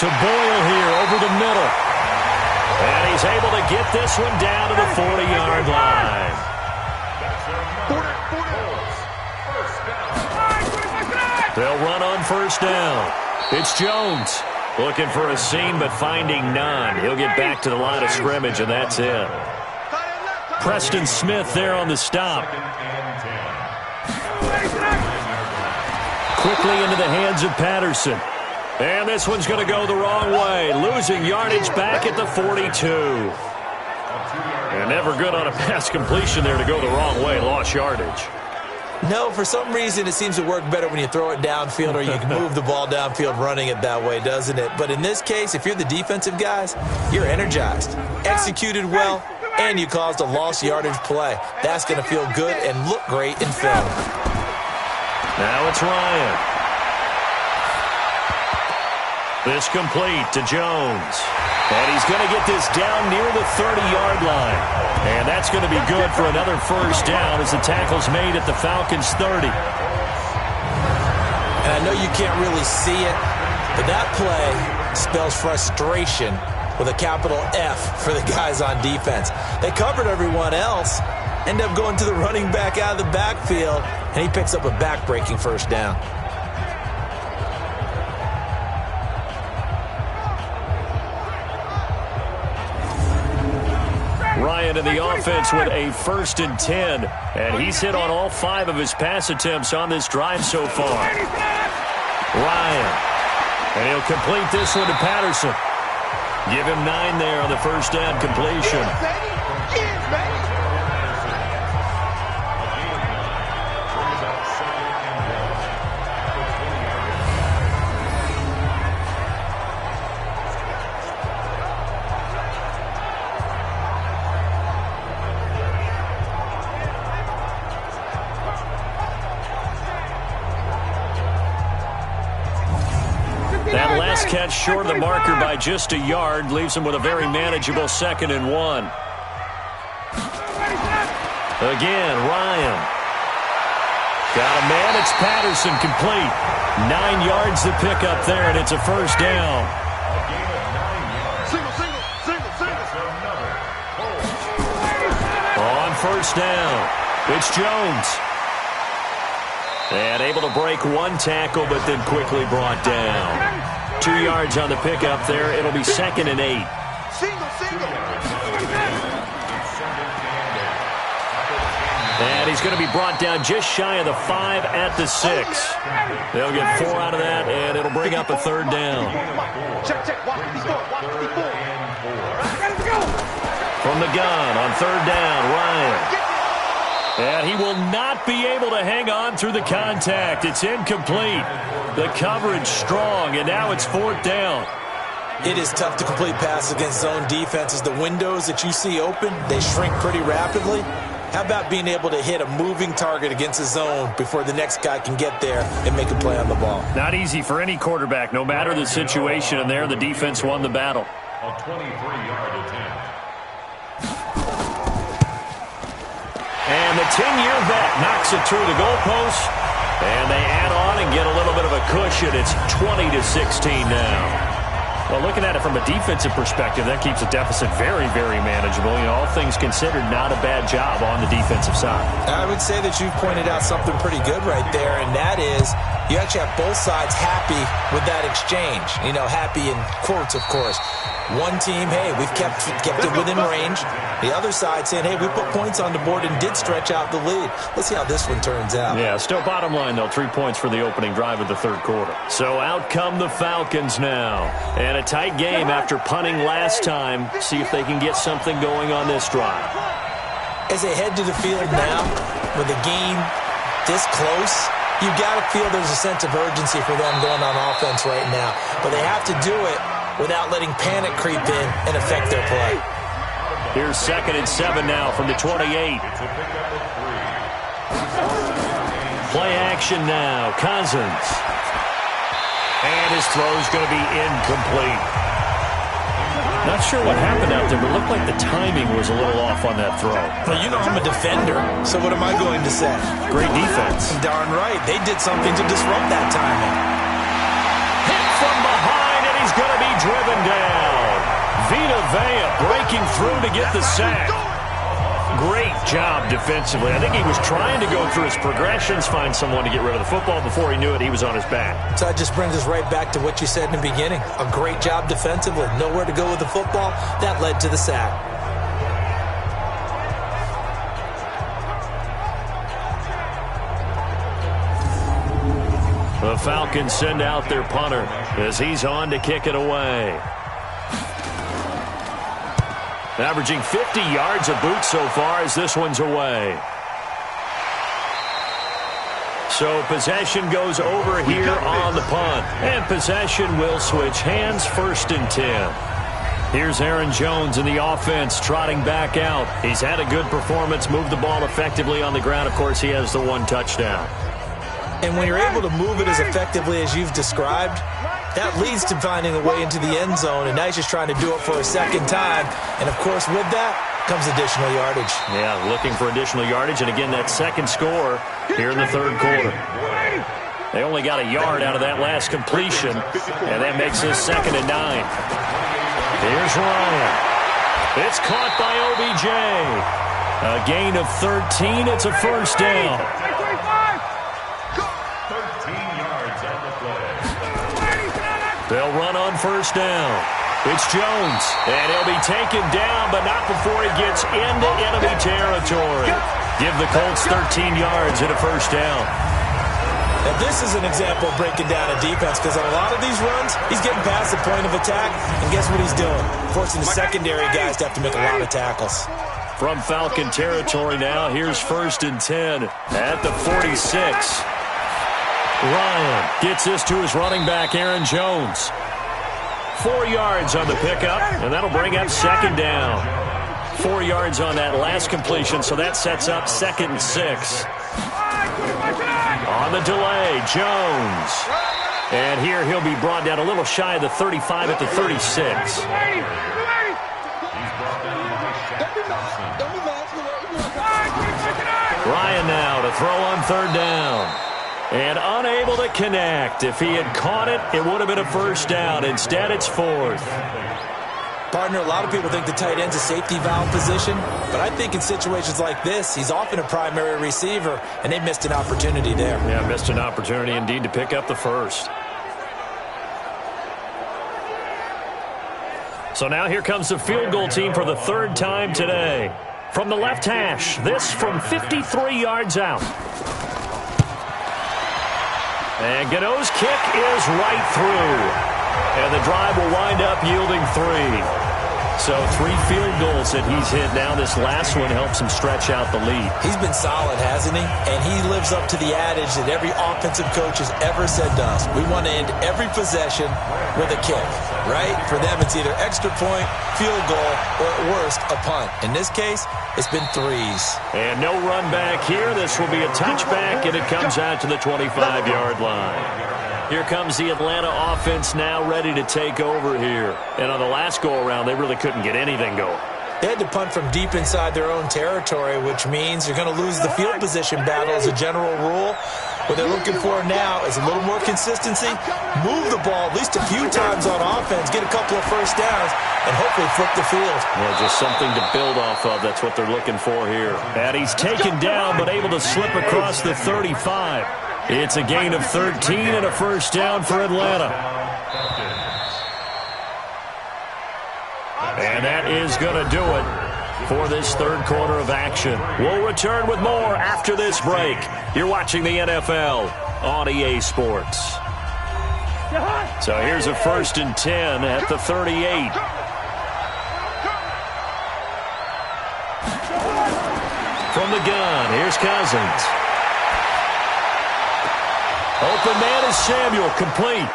to Boyle here over the middle. And he's able to get this one down to the 40-yard line. They'll run on first down. It's Jones looking for a seam but finding none. He'll get back to the line of scrimmage, and that's it. Preston Smith there on the stop. Quickly into the hands of Patterson. And this one's going to go the wrong way, losing yardage back at the 42. And never good on a pass completion there to go the wrong way, lost yardage. No, for some reason it seems to work better when you throw it downfield or you can move the ball downfield running it that way, doesn't it? But in this case, if you're the defensive guys, you're energized, executed well, and you caused a lost yardage play. That's going to feel good and look great in film. Now it's Ryan. This complete to Jones. And he's going to get this down near the 30-yard line. And that's going to be good for another first down as the tackle's made at the Falcons' 30. And I know you can't really see it, but that play spells frustration with a capital F for the guys on defense. They covered everyone else, end up going to the running back out of the backfield, and he picks up a back-breaking first down. Ryan in the offense with a 1st and 10. And he's hit on all 5 of his pass attempts on this drive so far. Ryan. And he'll complete this one to Patterson. Give him 9 there on the first down completion. That last catch short of the marker by just a yard leaves him with a very manageable 2nd and 1. Again, Ryan. Got a man. It's Patterson complete. 9 yards to pick up there, and it's a first down. On first down, it's Jones. And able to break 1 tackle, but then quickly brought down. 2 yards on the pickup there. It'll be 2nd and 8. And he's going to be brought down just shy of the 5 at the 6. They'll get 4 out of that, and it'll bring up a 3rd down. From the gun on 3rd down, Ryan. And he will not be able to hang on through the contact. It's incomplete. The coverage strong, and now it's 4th down. It is tough to complete passes against zone defenses. The windows that you see open, they shrink pretty rapidly. How about being able to hit a moving target against a zone before the next guy can get there and make a play on the ball? Not easy for any quarterback, no matter the situation, and there the defense won the battle. A 23-yard attempt. And the 10-year vet knocks it through the goalpost. And they add on and get a little bit of a cushion. It's 20-16 now. Well, looking at it from a defensive perspective, that keeps the deficit very, very manageable. You know, all things considered, not a bad job on the defensive side. I would say that you've pointed out something pretty good right there, and that is you actually have both sides happy with that exchange. You know, happy in quotes, of course. One team, hey, we've kept it within range. The other side saying, hey, we put points on the board and did stretch out the lead. Let's see how this one turns out. Yeah, still bottom line, though, 3 points for the opening drive of the third quarter. So out come the Falcons now. And a tight game after punting last time. See if they can get something going on this drive. As they head to the field now, with the game this close, you got to feel there's a sense of urgency for them going on offense right now. But they have to do it without letting panic creep in and affect their play. Here's 2nd and 7 now from the 28. Play action now. Cousins. And his throw's going to be incomplete. Not sure what happened out there, but it looked like the timing was a little off on that throw. Well, you know I'm a defender, so what am I going to say? Great defense. Darn right. They did something to disrupt that timing. Hit from behind, and he's going to be driven down. Vita Vea breaking through to get the sack. Great job defensively. I think he was trying to go through his progressions, find someone to get rid of the football. Before he knew it, he was on his back. So that just brings us right back to what you said in the beginning. A great job defensively. Nowhere to go with the football. That led to the sack. The Falcons send out their punter as he's on to kick it away. Averaging 50 yards of boot so far as this one's away. So possession goes over here on the punt. And possession will switch hands, 1st and 10. Here's Aaron Jones in the offense trotting back out. He's had a good performance, moved the ball effectively on the ground. Of course, he has the 1 touchdown. And when you're able to move it as effectively as you've described, that leads to finding a way into the end zone, and now he's just trying to do it for a second time. And, of course, with that comes additional yardage. Yeah, looking for additional yardage, and again, that second score here in the third quarter. They only got a yard out of that last completion, and that makes this 2nd and 9. Here's Ryan. It's caught by OBJ. A gain of 13. It's a 1st down. They'll run on 1st down. It's Jones, and he'll be taken down, but not before he gets into enemy territory. Give the Colts 13 yards and a 1st down. Now, this is an example of breaking down a defense, because on a lot of these runs, he's getting past the point of attack, and guess what he's doing? Forcing the secondary guys to have to make a lot of tackles. From Falcon territory now, here's 1st and 10 at the 46. Ryan gets this to his running back, Aaron Jones. 4 yards on the pickup, and that'll bring up 2nd down. 4 yards on that last completion, so that sets up 2nd and 6. On the delay, Jones. And here he'll be brought down a little shy of the 35 at the 36. Ryan now to throw on 3rd down. And unable to connect. If he had caught it, it would have been a 1st down. Instead, it's 4th. Partner, a lot of people think the tight end's a safety valve position, but I think in situations like this, he's often a primary receiver, and they missed an opportunity there. Yeah, missed an opportunity indeed to pick up the 1st. So now here comes the field goal team for the 3rd time today. From the left hash, this from 53 yards out. And Gano's kick is right through. And the drive will wind up yielding 3. So 3 field goals that he's hit now. This last one helps him stretch out the lead. He's been solid, hasn't he? And he lives up to the adage that every offensive coach has ever said to us. We want to end every possession with a kick, right? For them, it's either extra point, field goal, or at worst, a punt. In this case, it's been 3s. And no run back here. This will be a touchback, and it comes out to the 25-yard line. Here comes the Atlanta offense now ready to take over here. And on the last go-around, they really couldn't get anything going. They had to punt from deep inside their own territory, which means you're going to lose the field position battle as a general rule. What they're looking for now is a little more consistency, move the ball at least a few times on offense, get a couple of 1st downs, and hopefully flip the field. Yeah, just something to build off of. That's what they're looking for here. And he's taken down, but able to slip across the 35. It's a gain of 13 and a 1st down for Atlanta. And that is going to do it for this third quarter of action. We'll return with more after this break. You're watching the NFL on EA Sports. So here's a 1st and 10 at the 38. From the gun, here's Cousins. Open man is Samuel, complete.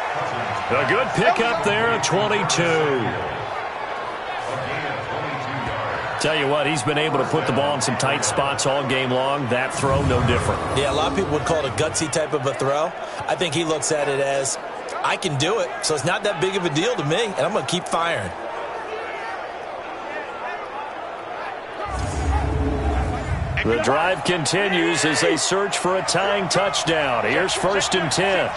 A good pickup there at 22. Tell you what, he's been able to put the ball in some tight spots all game long. That throw, no different. Yeah, a lot of people would call it a gutsy type of a throw. I think he looks at it as, I can do it, so it's not that big of a deal to me, and I'm going to keep firing. The drive continues as they search for a tying touchdown. Here's 1st and 10.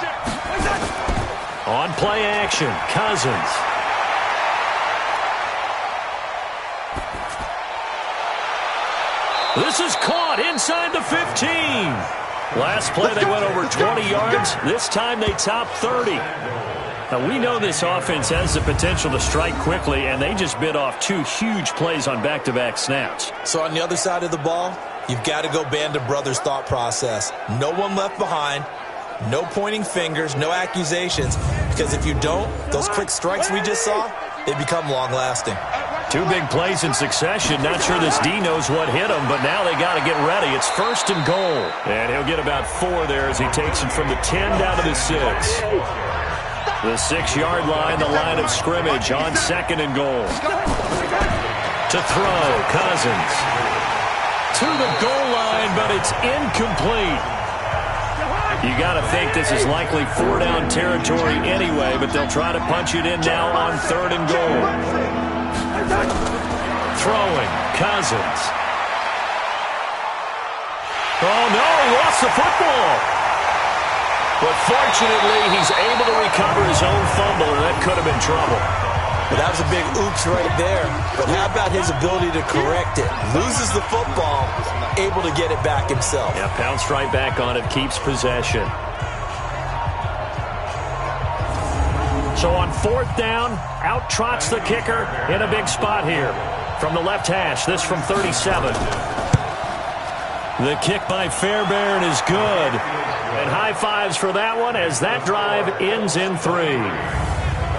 On play action, Cousins. This is caught inside the 15. Last play they went over 20 yards. This time they top 30. Now we know this offense has the potential to strike quickly, and they just bit off 2 huge plays on back-to-back snaps. So on the other side of the ball, you've got to go Band of Brothers thought process. No one left behind, no pointing fingers, no accusations, because if you don't, those quick strikes we just saw, they become long-lasting. 2 big plays in succession. Not sure this D knows what hit him, but now they got to get ready. It's 1st and goal. And he'll get about 4 there as he takes it from the 10 down to the 6. The 6-yard line, the line of scrimmage on 2nd and goal. To throw, Cousins. To the goal line, but it's incomplete. You got to think this is likely 4-down territory anyway, but they'll try to punch it in now on 3rd and goal. Throwing, Cousins. Oh, no, he lost the football. But fortunately, he's able to recover his own fumble, and that could have been trouble. But that was a big oops right there. But how about his ability to correct it? Loses the football, able to get it back himself. Yeah, pounced right back on it, keeps possession. So on 4th down, out trots the kicker in a big spot here. From the left hash, this from 37. The kick by Fairbairn is good. And high fives for that one as that drive ends in 3.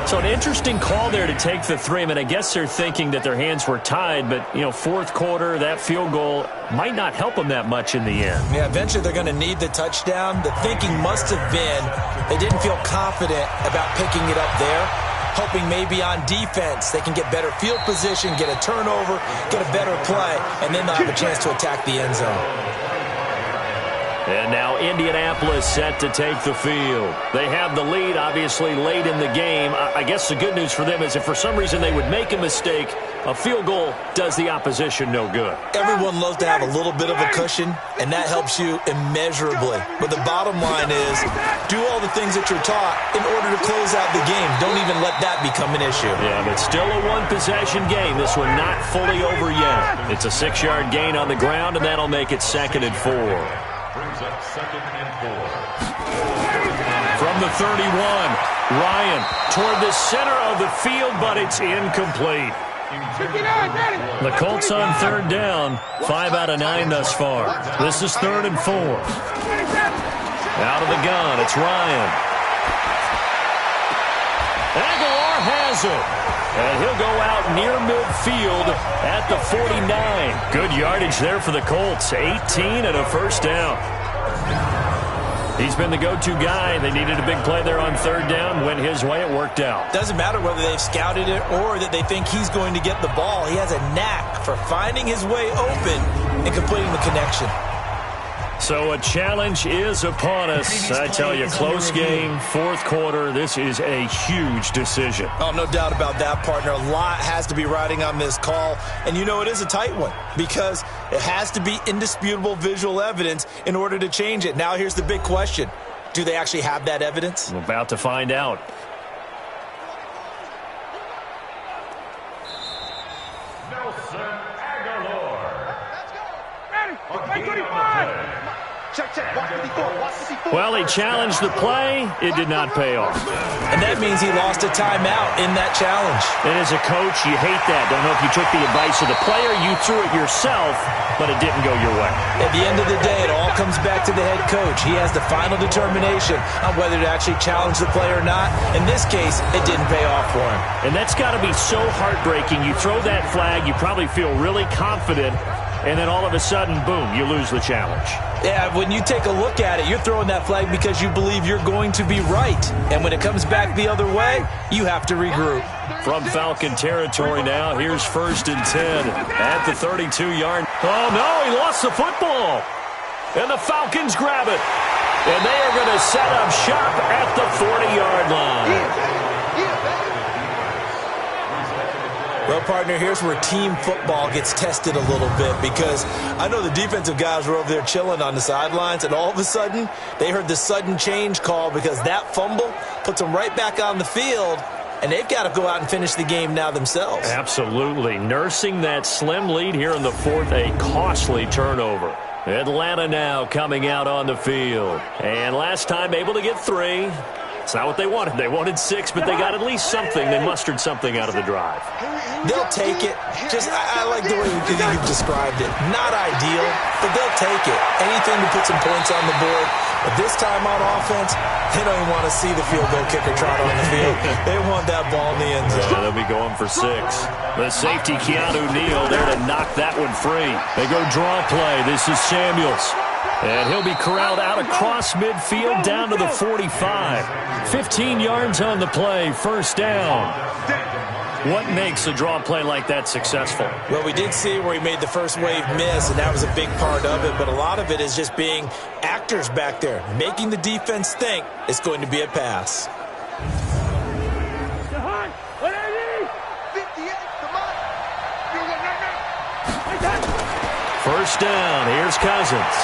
So an interesting call there to take the 3. I mean, I guess they're thinking that their hands were tied, but, you know, 4th quarter, that field goal might not help them that much in the end. Yeah, eventually they're going to need the touchdown. The thinking must have been they didn't feel confident about picking it up there, hoping maybe on defense they can get better field position, get a turnover, get a better play, and then they'll have a chance to attack the end zone. And now Indianapolis set to take the field. They have the lead, obviously, late in the game. I guess the good news for them is if for some reason they would make a mistake, a field goal does the opposition no good. Everyone loves to have a little bit of a cushion, and that helps you immeasurably. But the bottom line is do all the things that you're taught in order to close out the game. Don't even let that become an issue. Yeah, but still a one-possession game. This one not fully over yet. It's a 6-yard gain on the ground, and that'll make it 2nd and 4. Brings up 2nd and 4. From the 31, Ryan toward the center of the field, but it's incomplete. The Colts on 3rd down, 5 out of 9 thus far. This is 3rd and 4. Out of the gun, it's Ryan. Aguilar has it. And he'll go out near midfield at the 49. Good yardage there for the Colts. 18 and a 1st down. He's been the go-to guy. They needed a big play there on 3rd down. Went his way. It worked out. Doesn't matter whether they've scouted it or that they think he's going to get the ball. He has a knack for finding his way open and completing the connection. So a challenge is upon us. I tell you, close game, 4th quarter. This is a huge decision. Oh, no doubt about that, partner. A lot has to be riding on this call. And you know it is a tight one because it has to be indisputable visual evidence in order to change it. Now here's the big question. Do they actually have that evidence? We're about to find out. Check, watch 54, watch 54. Well, he challenged the play. It did not pay off. And that means he lost a timeout in that challenge. And as a coach, you hate that. Don't know if you took the advice of the player. You threw it yourself, but it didn't go your way. At the end of the day, it all comes back to the head coach. He has the final determination on whether to actually challenge the play or not. In this case, it didn't pay off for him. And that's got to be so heartbreaking. You throw that flag, you probably feel really confident, and then all of a sudden, boom, you lose the challenge. Yeah, when you take a look at it, you're throwing that flag because you believe you're going to be right. And when it comes back the other way, you have to regroup. From Falcon territory now, here's 1st and 10 at the 32-yard. Oh, no, he lost the football. And the Falcons grab it. And they are going to set up shop at the 40-yard line. Well, partner, here's where team football gets tested a little bit, because I know the defensive guys were over there chilling on the sidelines, and all of a sudden they heard the sudden change call because that fumble puts them right back on the field, and they've got to go out and finish the game now themselves. Absolutely. Nursing that slim lead here in the fourth, a costly turnover. Atlanta now coming out on the field. And last time able to get 3. It's not what they wanted. They wanted 6, but they got at least something. They mustered something out of the drive. They'll take it. I like the way you've described it. Not ideal, but they'll take it. Anything to put some points on the board. But this time on offense, they don't even want to see the field goal kicker trot on the field. They want that ball in the end zone. Yeah, they'll be going for 6. The safety, Keanu Neal, there to knock that one free. They go draw play. This is Samuels. And he'll be corralled out across midfield down to the 45. 15 yards on the play, 1st down. What makes a draw play like that successful? Well, we did see where he made the first wave miss, and that was a big part of it. But a lot of it is just being actors back there, making the defense think it's going to be a pass. 1st down, here's Cousins.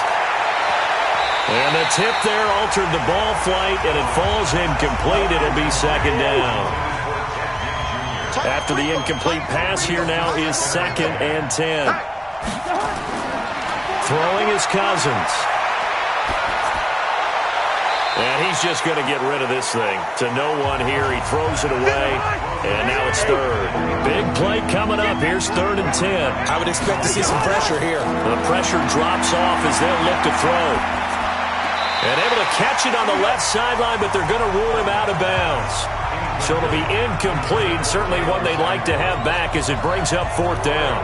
And the tip there altered the ball flight, and it falls incomplete. It'll be 2nd down. After the incomplete pass, here now is 2nd and 10. Throwing is Cousins. And he's just going to get rid of this thing. To no one here. He throws it away. And now it's 3rd. Big play coming up. Here's 3rd and 10. I would expect to see some pressure here. The pressure drops off as they'll look to throw. And able to catch it on the left sideline, but they're going to rule him out of bounds. So it'll be incomplete. Certainly one they'd like to have back as it brings up 4th down.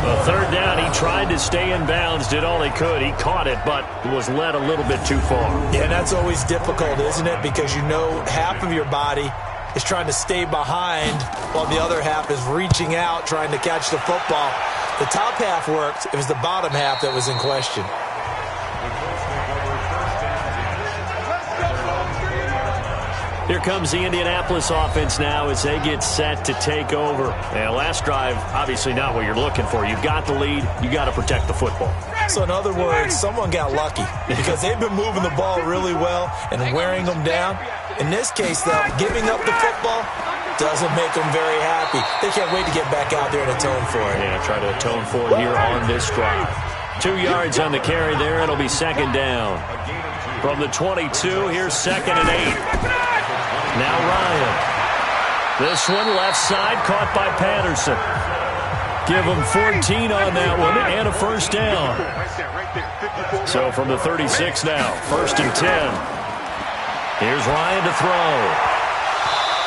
The 3rd down, he tried to stay in bounds, did all he could. He caught it, but was led a little bit too far. Yeah, that's always difficult, isn't it? Because you know half of your body is trying to stay behind while the other half is reaching out, trying to catch the football. The top half worked. It was the bottom half that was in question. Here comes the Indianapolis offense now as they get set to take over. And last drive, obviously not what you're looking for. You've got the lead. You got to protect the football. So in other words, someone got lucky because they've been moving the ball really well and wearing them down. In this case, though, giving up the football doesn't make them very happy. They can't wait to get back out there and atone for it. Yeah, try to atone for it here on this drive. 2 yards on the carry there. It'll be 2nd down. From the 22, here's 2nd and 8. Now Ryan. This one left side caught by Patterson. Give him 14 on that one and a 1st down. So from the 36 now, 1st and 10. Here's Ryan to throw.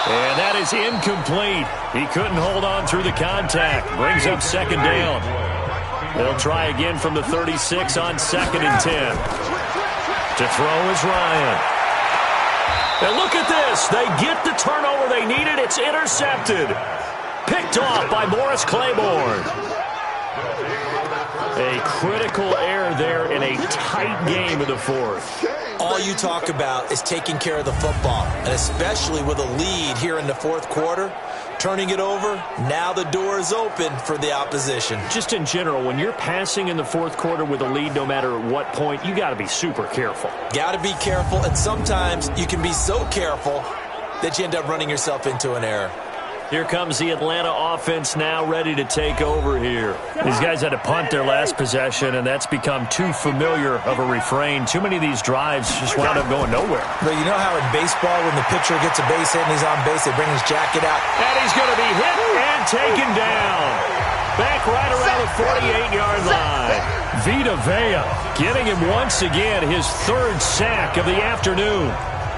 And that is incomplete. He couldn't hold on through the contact. Brings up 2nd down. They'll try again from the 36 on 2nd and 10. To throw is Ryan. And look at this. They get the turnover they needed. It's intercepted. Picked off by Morris Claiborne. A critical error there in a tight game of the 4th. All you talk about is taking care of the football, and especially with a lead here in the 4th quarter. Turning it over, now the door is open for the opposition. Just in general, when you're passing in the 4th quarter with a lead, no matter at what point, you got to be super careful. Got to be careful, and sometimes you can be so careful that you end up running yourself into an error. Here comes the Atlanta offense now ready to take over here. These guys had to punt their last possession, and that's become too familiar of a refrain. Too many of these drives just wound up going nowhere. But you know how in baseball when the pitcher gets a base hit and he's on base, they bring his jacket out? And he's going to be hit and taken down. Back right around the 48-yard line. Vita Vea getting him once again his third sack of the afternoon.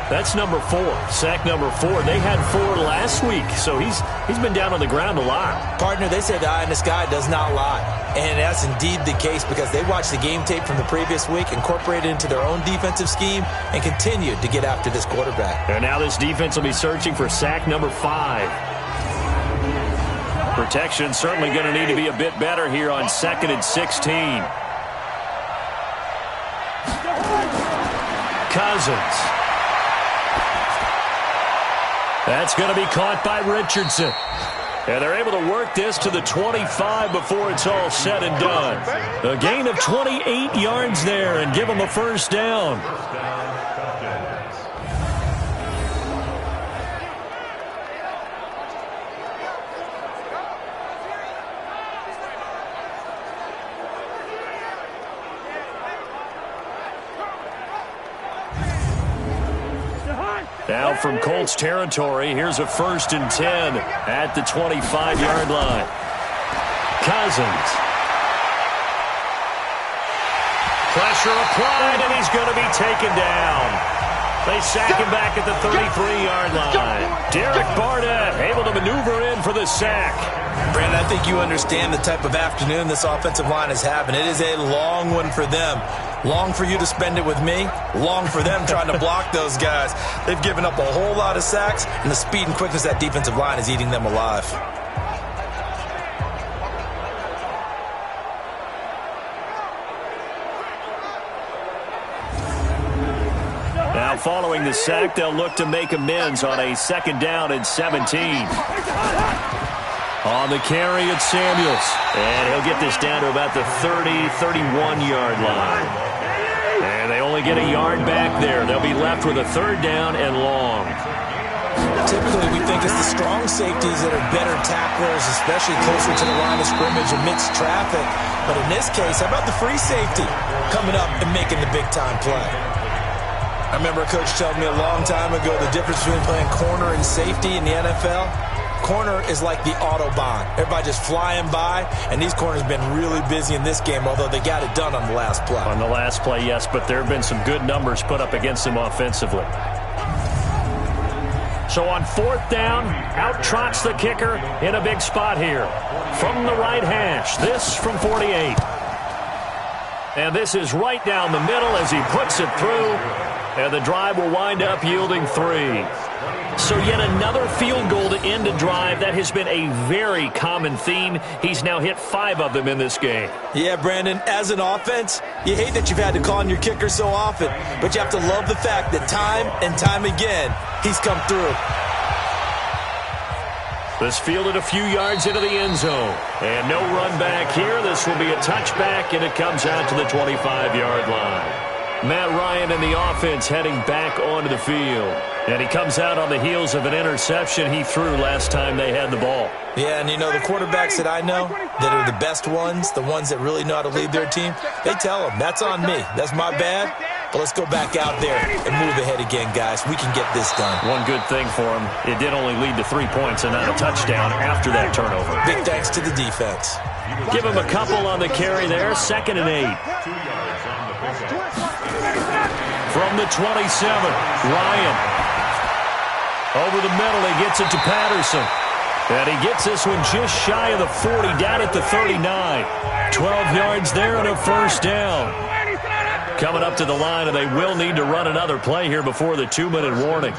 That's number 4, sack number 4. They had 4 last week, so he's been down on the ground a lot. Partner, they say the eye in the sky does not lie. And that's indeed the case because they watched the game tape from the previous week, incorporated it into their own defensive scheme, and continued to get after this quarterback. And now this defense will be searching for sack number 5. Protection certainly going to need to be a bit better here on 2nd and 16. Cousins. That's going to be caught by Richardson. And they're able to work this to the 25 before it's all said and done. A gain of 28 yards there and give them a first down. Now from Colts territory, here's a 1st and 10 at the 25-yard line. Cousins. Pressure applied, and he's going to be taken down. They sack him back at the 33-yard line. Derek Barnett able to maneuver in for the sack. Brandon, I think you understand the type of afternoon this offensive line is having. It is a long one for them. Long for you to spend it with me. Long for them trying to block those guys. They've given up a whole lot of sacks, and the speed and quickness of that defensive line is eating them alive. Now following the sack, they'll look to make amends on a 2nd down and 17. On the carry, it's Samuels. And he'll get this down to about the 30, 31-yard line. And they only get a yard back there. They'll be left with a 3rd down and long. Typically, we think it's the strong safeties that are better tacklers, especially closer to the line of scrimmage amidst traffic. But in this case, how about the free safety coming up and making the big-time play? I remember a coach telling me a long time ago the difference between playing corner and safety in the NFL. Corner is like the Autobahn. Everybody just flying by, and these corners have been really busy in this game, although they got it done on the last play. On the last play, yes, but there have been some good numbers put up against them offensively. So on 4th down, out trots the kicker in a big spot here. From the right hash, this from 48. And this is right down the middle as he puts it through, and the drive will wind up yielding 3. So yet another field goal to end a drive. That has been a very common theme. He's now hit 5 of them in this game. Yeah, Brandon, as an offense, you hate that you've had to call on your kicker so often, but you have to love the fact that time and time again, he's come through. This fielded a few yards into the end zone. And no run back here. This will be a touchback, and it comes out to the 25-yard line. Matt Ryan and the offense heading back onto the field. And he comes out on the heels of an interception he threw last time they had the ball. Yeah, and you know, the quarterbacks that I know that are the best ones, the ones that really know how to lead their team, they tell them, that's on me. That's my bad. But let's go back out there and move ahead again, guys. We can get this done. One good thing for him, it did only lead to 3 points and not a touchdown after that turnover. Big thanks to the defense. Give him a couple on the carry there, 2nd and 8. From the 27, Ryan. Over the middle, he gets it to Patterson. And he gets this one just shy of the 40, down at the 39. 12 yards there and a first down. Coming up to the line, and they will need to run another play here before the 2-minute warning.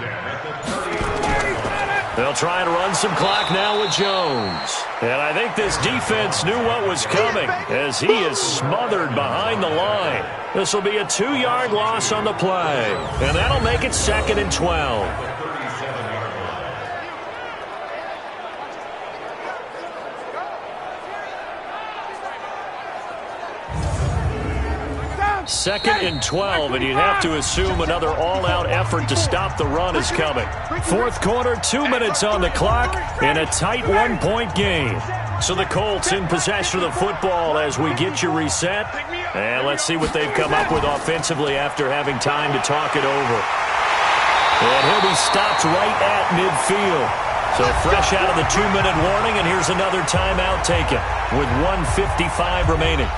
They'll try and run some clock now with Jones. And I think this defense knew what was coming as he is smothered behind the line. This will be a 2-yard loss on the play. And that'll make it 2nd and 12. 2nd and 12, and you'd have to assume another all-out effort to stop the run is coming. Fourth quarter, 2 minutes on the clock, in a tight one-point game. So the Colts in possession of the football as we get you reset. And let's see what they've come up with offensively after having time to talk it over. And he'll be stopped right at midfield. So fresh out of the 2-minute warning, and here's another timeout taken with 1:55 remaining.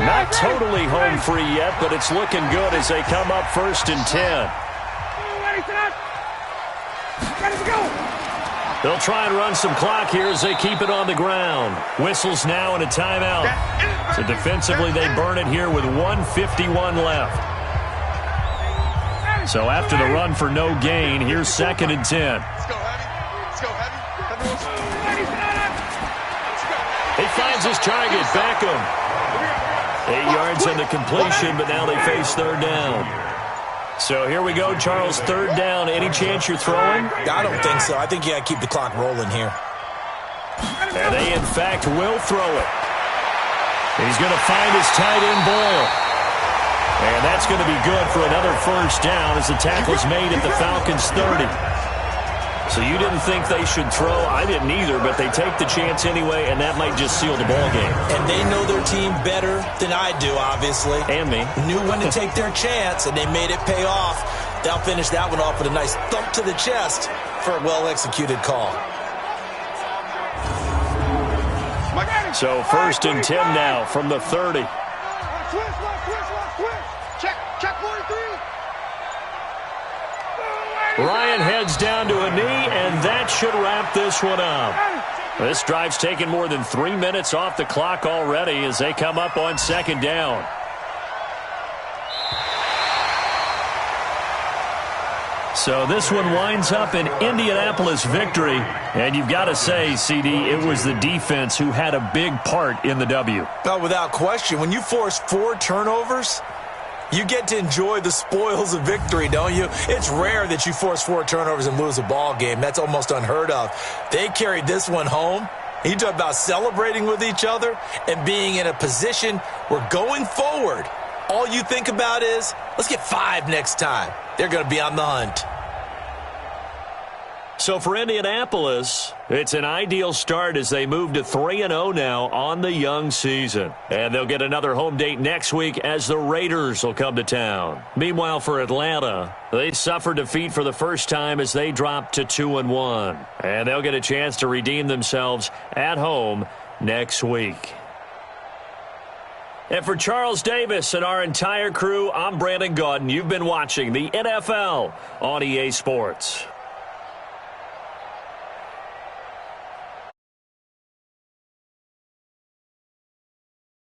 Not totally home free yet, but it's looking good as they come up 1st and 10. They'll try and run some clock here as they keep it on the ground. Whistles now and a timeout. So defensively, they burn it here with 1:51 left. So after the run for no gain, here's 2nd and 10. He finds his target, Beckham. 8 yards on the completion, but now they face 3rd down. So here we go, Charles, 3rd down. Any chance you're throwing? I don't think so. I think you got to keep the clock rolling here. And they, in fact, will throw it. He's going to find his tight end, Boyle. And that's going to be good for another 1st down as the tackle's made at the Falcons' 30. So you didn't think they should throw. I didn't either, but they take the chance anyway, and that might just seal the ball game. And they know their team better than I do, obviously. And me. Knew when to take their chance, and they made it pay off. They'll finish that one off with a nice thump to the chest for a well-executed call. So 1st and 10 now from the 30. Check 43. Ryan heads down to a knee, and that should wrap this one up. This drive's taken more than 3 minutes off the clock already as they come up on 2nd down. So this one winds up an Indianapolis victory, and you've got to say, CD, it was the defense who had a big part in the W. Oh, without question. When you force 4 turnovers, you get to enjoy the spoils of victory, don't you? It's rare that you force 4 turnovers and lose a ball game. That's almost unheard of. They carried this one home. You talk about celebrating with each other and being in a position where going forward, all you think about is, let's get 5 next time. They're going to be on the hunt. So for Indianapolis, it's an ideal start as they move to 3-0 now on the young season. And they'll get another home date next week as the Raiders will come to town. Meanwhile, for Atlanta, they suffered defeat for the first time as they dropped to 2-1. And they'll get a chance to redeem themselves at home next week. And for Charles Davis and our entire crew, I'm Brandon Gaudin. You've been watching the NFL on EA Sports.